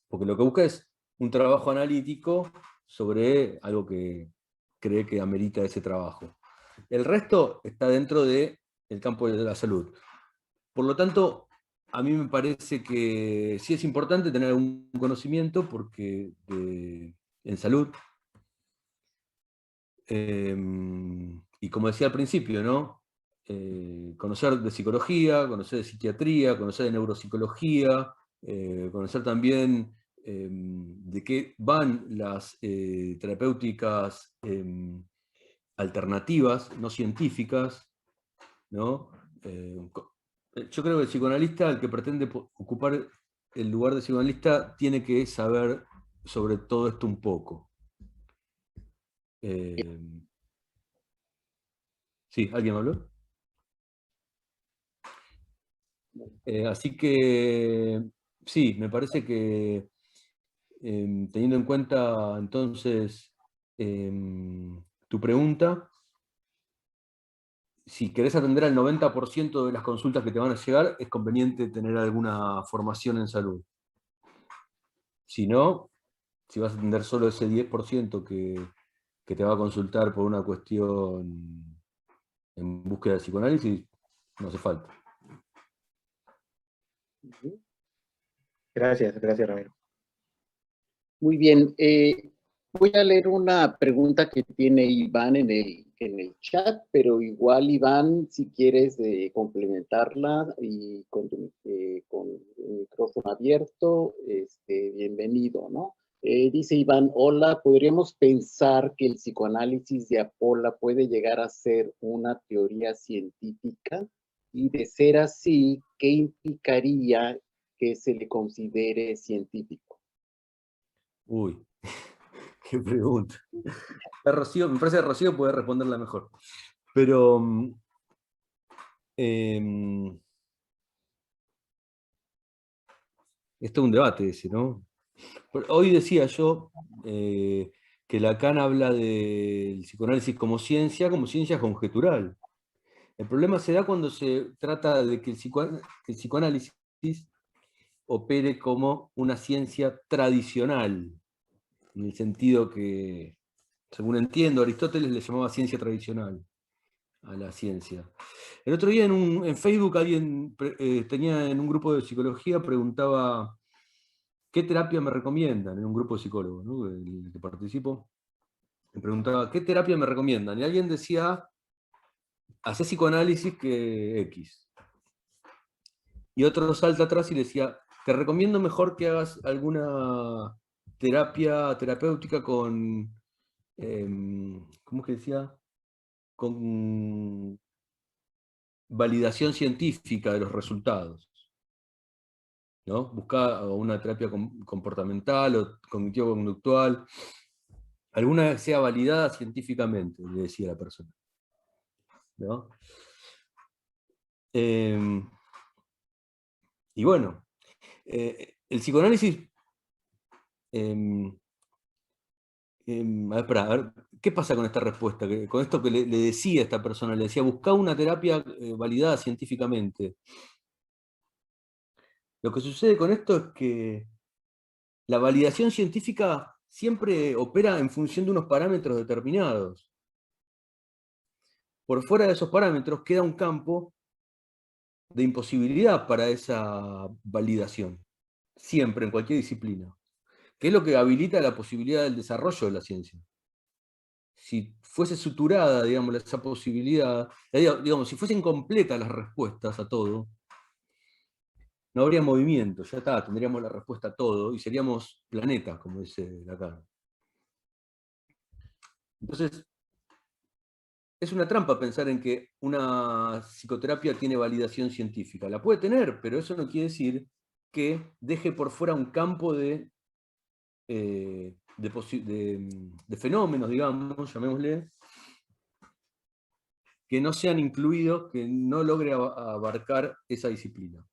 Porque lo que busca es un trabajo analítico sobre algo que cree que amerita ese trabajo. El resto está dentro del campo de la salud. Por lo tanto, a mí me parece que sí es importante tener un conocimiento porque en salud, y como decía al principio, ¿no? Conocer de psicología, conocer de psiquiatría, conocer de neuropsicología, conocer también de qué van las terapéuticas alternativas, no científicas, ¿no? Yo creo que el psicoanalista, el que pretende ocupar el lugar de psicoanalista, tiene que saber sobre todo esto un poco. Sí, ¿alguien habló? Así que, sí, me parece que teniendo en cuenta entonces tu pregunta, si querés atender al 90% de las consultas que te van a llegar, es conveniente tener alguna formación en salud. Si no, si vas a atender solo ese 10% que te va a consultar por una cuestión en búsqueda de psicoanálisis, no hace falta. Gracias, Ramiro. Muy bien. Voy a leer una pregunta que tiene Iván en el chat, pero igual, Iván, si quieres complementarla y con el micrófono abierto, bienvenido, ¿no? Dice Iván, hola, ¿podríamos pensar que el psicoanálisis de Apola puede llegar a ser una teoría científica? Y de ser así, ¿qué implicaría que se le considere científico? Uy, qué pregunta. Rocío, me parece que Rocío puede responderla mejor. Pero esto es un debate ese, ¿no? Hoy decía yo que Lacan habla del psicoanálisis como ciencia conjetural. El problema se da cuando se trata de que el psicoanálisis opere como una ciencia tradicional, en el sentido que, según entiendo, Aristóteles le llamaba ciencia tradicional a la ciencia. El otro día en Facebook alguien tenía en un grupo de psicología, preguntaba ¿qué terapia me recomiendan? En un grupo de psicólogos, ¿no? El que participo, me preguntaba ¿qué terapia me recomiendan? Y alguien decía hacé psicoanálisis que X. Y otro salta atrás y le decía, te recomiendo mejor que hagas alguna terapéutica con, ¿cómo es que decía? Con validación científica de los resultados, ¿no? Buscar una terapia comportamental o cognitivo-conductual, alguna que sea validada científicamente, le decía la persona, ¿no? Y bueno, el psicoanálisis... a ver, ¿qué pasa con esta respuesta? Con esto que le decía a esta persona, le decía, busca una terapia validada científicamente. Lo que sucede con esto es que la validación científica siempre opera en función de unos parámetros determinados. Por fuera de esos parámetros queda un campo de imposibilidad para esa validación, siempre, en cualquier disciplina, que es lo que habilita la posibilidad del desarrollo de la ciencia. Si fuese suturada, digamos, esa posibilidad, digamos, si fuesen completas las respuestas a todo, no habría movimiento, ya está, tendríamos la respuesta a todo y seríamos planetas, como dice Lacan. Entonces, es una trampa pensar en que una psicoterapia tiene validación científica. La puede tener, pero eso no quiere decir que deje por fuera un campo de fenómenos, digamos, llamémosle, que no sean incluidos, que no logre abarcar esa disciplina.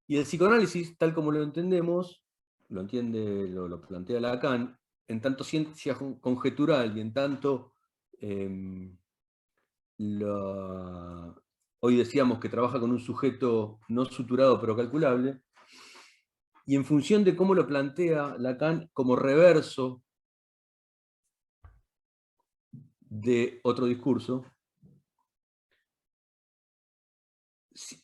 Y el psicoanálisis, tal como lo entendemos, lo plantea Lacan, en tanto ciencia conjetural y en tanto hoy decíamos que trabaja con un sujeto no suturado pero calculable, y en función de cómo lo plantea Lacan como reverso de otro discurso,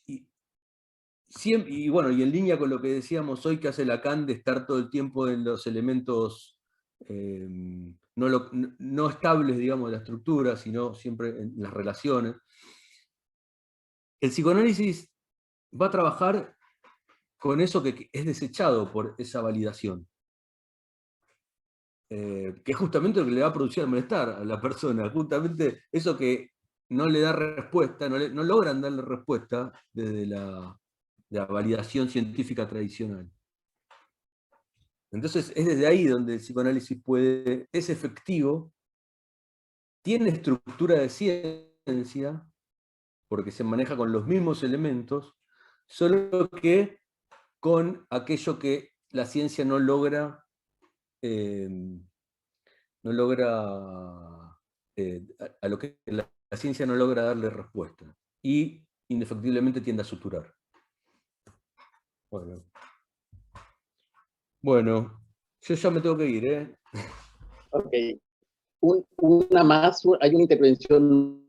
y bueno, y en línea con lo que decíamos hoy que hace Lacan de estar todo el tiempo en los elementos no estables, digamos, de la estructura, sino siempre en las relaciones, el psicoanálisis va a trabajar con eso que es desechado por esa validación. que es justamente lo que le va a producir el malestar a la persona, justamente eso que no le da respuesta, no logran darle respuesta desde la validación científica tradicional. Entonces es desde ahí donde el psicoanálisis es efectivo, tiene estructura de ciencia, porque se maneja con los mismos elementos, solo que con aquello que la ciencia no logra a lo que la ciencia no logra darle respuesta. Y indefectiblemente tiende a suturar. Bueno, yo ya me tengo que ir, ¿eh? Ok. Una más, ¿hay una intervención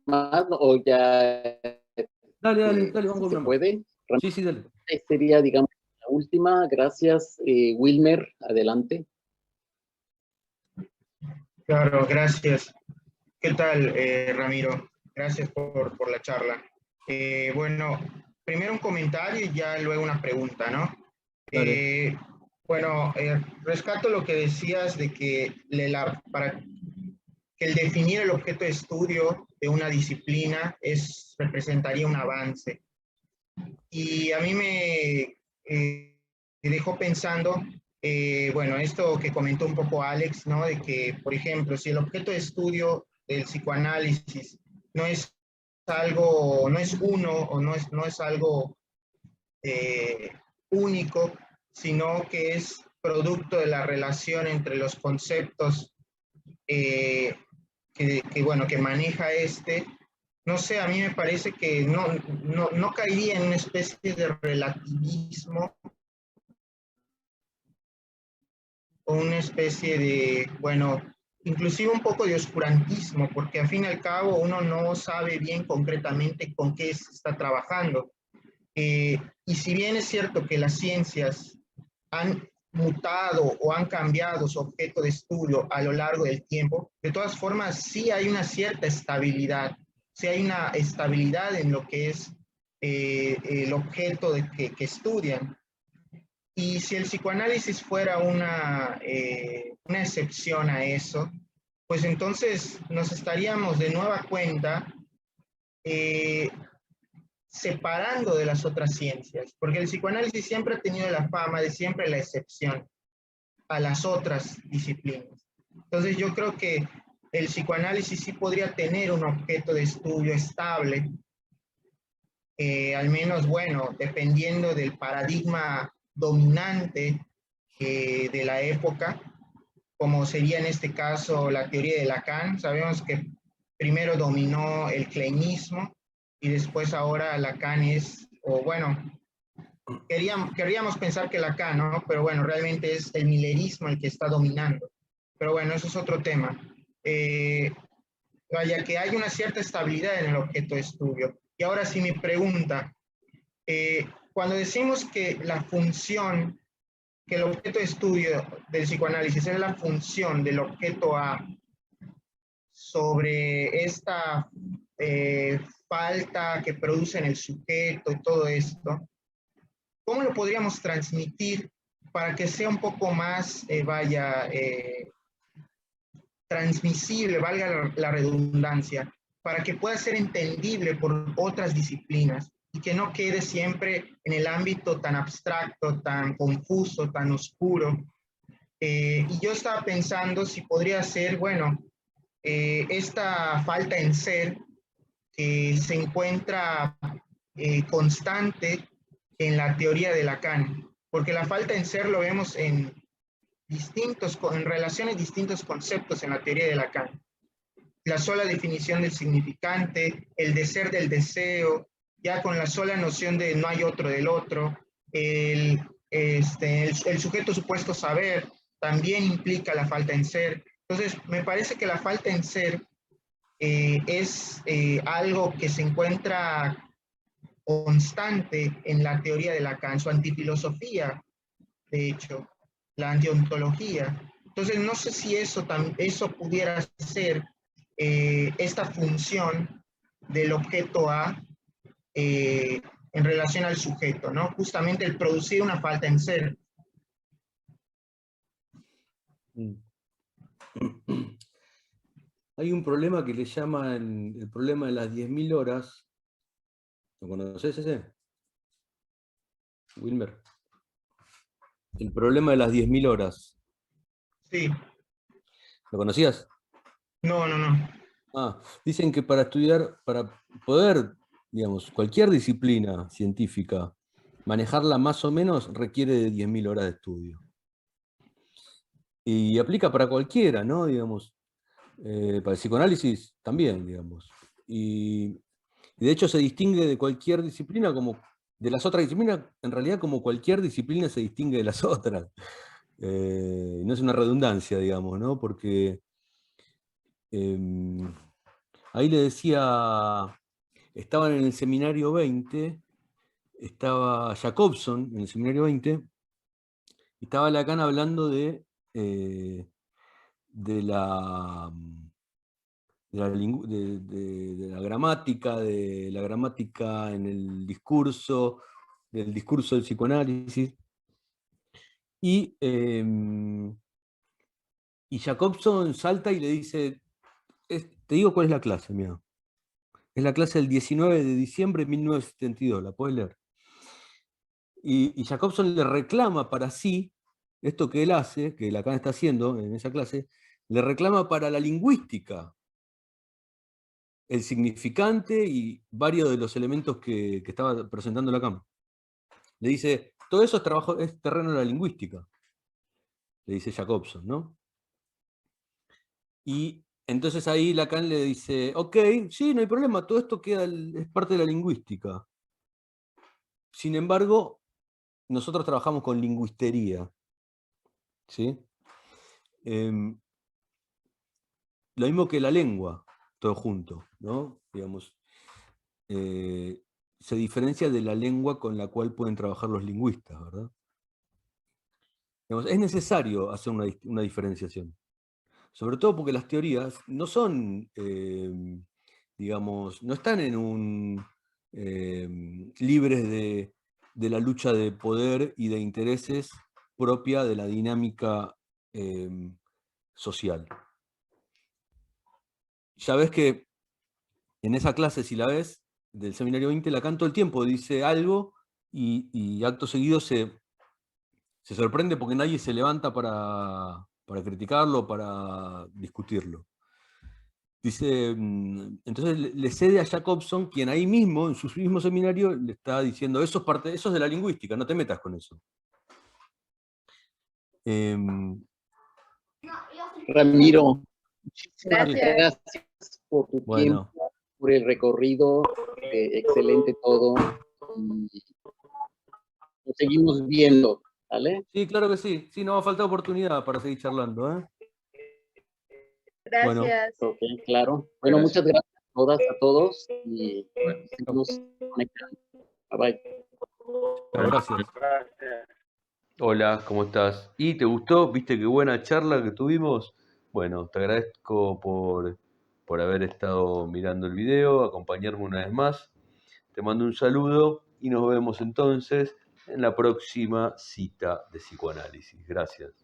más o ya Dale, vamos con se una más. puede? Sí, dale. Sería, digamos, la última. Gracias. Wilmer, adelante. Claro, gracias. ¿Qué tal, Ramiro? Gracias por la charla. Bueno, primero un comentario y ya luego una pregunta, ¿no? Bueno, rescato lo que decías de que para que el definir el objeto de estudio de una disciplina representaría un avance. Y a mí me dejó pensando, bueno, esto que comentó un poco Alex, ¿no? De que, por ejemplo, si el objeto de estudio del psicoanálisis no es algo, no es uno o no es algo único, sino que es producto de la relación entre los conceptos bueno, que maneja no sé, a mí me parece que no caería en una especie de relativismo o una especie de, bueno, inclusive un poco de oscurantismo, porque al fin y al cabo uno no sabe bien concretamente con qué se está trabajando. Y si bien es cierto que las ciencias han mutado o han cambiado su objeto de estudio a lo largo del tiempo, de todas formas sí hay una cierta estabilidad, sí hay una estabilidad en lo que es el objeto que estudian. Y si el psicoanálisis fuera una excepción a eso, pues entonces nos estaríamos de nueva cuenta separando de las otras ciencias, porque el psicoanálisis siempre ha tenido la fama de siempre la excepción a las otras disciplinas. Entonces yo creo que el psicoanálisis sí podría tener un objeto de estudio estable, al menos, bueno, dependiendo del paradigma dominante de la época, como sería en este caso la teoría de Lacan. Sabemos que primero dominó el kleinismo y después ahora Lacan o bueno, querríamos pensar que Lacan, ¿no? Pero bueno, realmente es el millerismo el que está dominando. Pero bueno, eso es otro tema. Vaya, que hay una cierta estabilidad en el objeto de estudio. Y ahora sí mi pregunta, cuando decimos que la función, que el objeto de estudio del psicoanálisis es la función del objeto A sobre esta falta que produce en el sujeto y todo esto, ¿cómo lo podríamos transmitir para que sea un poco más, transmisible, valga la redundancia, para que pueda ser entendible por otras disciplinas y que no quede siempre en el ámbito tan abstracto, tan confuso, tan oscuro? Y yo estaba pensando si podría ser, bueno, esta falta en ser que se encuentra constante en la teoría de Lacan, porque la falta en ser lo vemos en relaciones distintos conceptos en la teoría de Lacan. La sola definición del significante, el de ser del deseo, ya con la sola noción de no hay otro del otro, el sujeto supuesto saber también implica la falta en ser. Entonces, me parece que la falta en ser es algo que se encuentra constante en la teoría de Lacan, su antifilosofía, de hecho, la antiontología. Entonces, no sé si eso pudiera ser esta función del objeto A en relación al sujeto, ¿no? Justamente el producir una falta en ser. Hay un problema que le llaman el problema de las 10.000 horas. ¿Lo conoces ese? Wilmer. El problema de las 10.000 horas. Sí. ¿Lo conocías? No. Dicen que para estudiar, para poder, digamos, cualquier disciplina científica, manejarla más o menos requiere de 10.000 horas de estudio. Y aplica para cualquiera, ¿no? Digamos, para el psicoanálisis también, digamos. Y de hecho se distingue de cualquier disciplina como, de las otras disciplinas, en realidad como cualquier disciplina se distingue de las otras. No es una redundancia, digamos, ¿no? Porque ahí le decía, estaban en el seminario 20, estaba Jacobson en el seminario 20, y estaba Lacan hablando de la gramática en el discurso, del discurso del psicoanálisis. Y Jacobson salta y le dice, te digo cuál es la clase, mira. Es la clase del 19 de diciembre de 1972, ¿la puedes leer? Y Jacobson le reclama para sí, esto que él hace, que Lacan está haciendo en esa clase, le reclama para la lingüística, el significante y varios de los elementos que estaba presentando Lacan. Le dice, todo eso es trabajo, es terreno de la lingüística, le dice Jacobson, ¿no? Y entonces ahí Lacan le dice, ok, sí, no hay problema, todo esto es parte de la lingüística. Sin embargo, nosotros trabajamos con lingüistería, ¿sí? Lo mismo que la lengua, todo junto, ¿no? Digamos, se diferencia de la lengua con la cual pueden trabajar los lingüistas, ¿verdad? Digamos, es necesario hacer una diferenciación. Sobre todo porque las teorías no son, digamos, no están en un libres de la lucha de poder y de intereses propia de la dinámica social. Ya ves que en esa clase, si la ves, del seminario 20, Lacan todo el tiempo dice algo y acto seguido se sorprende porque nadie se levanta para criticarlo, para discutirlo. Dice, entonces le cede a Jacobson, quien ahí mismo, en su mismo seminario, le está diciendo, eso es de la lingüística, no te metas con eso. Ramiro, muchísimas Gracias. gracias por tu tiempo, por el recorrido, excelente todo. Y nos seguimos viendo, ¿vale? Sí, claro que sí. Sí, no va a faltar oportunidad para seguir charlando, ¿eh? Bueno. Gracias. Ok, claro. Bueno, muchas gracias a todas, a todos. Y bueno, seguimos conectando. Bye bye. Gracias. Hola, ¿cómo estás? ¿Y te gustó? ¿Viste qué buena charla que tuvimos? Bueno, te agradezco por haber estado mirando el video, acompañarme una vez más. Te mando un saludo y nos vemos entonces en la próxima cita de psicoanálisis. Gracias.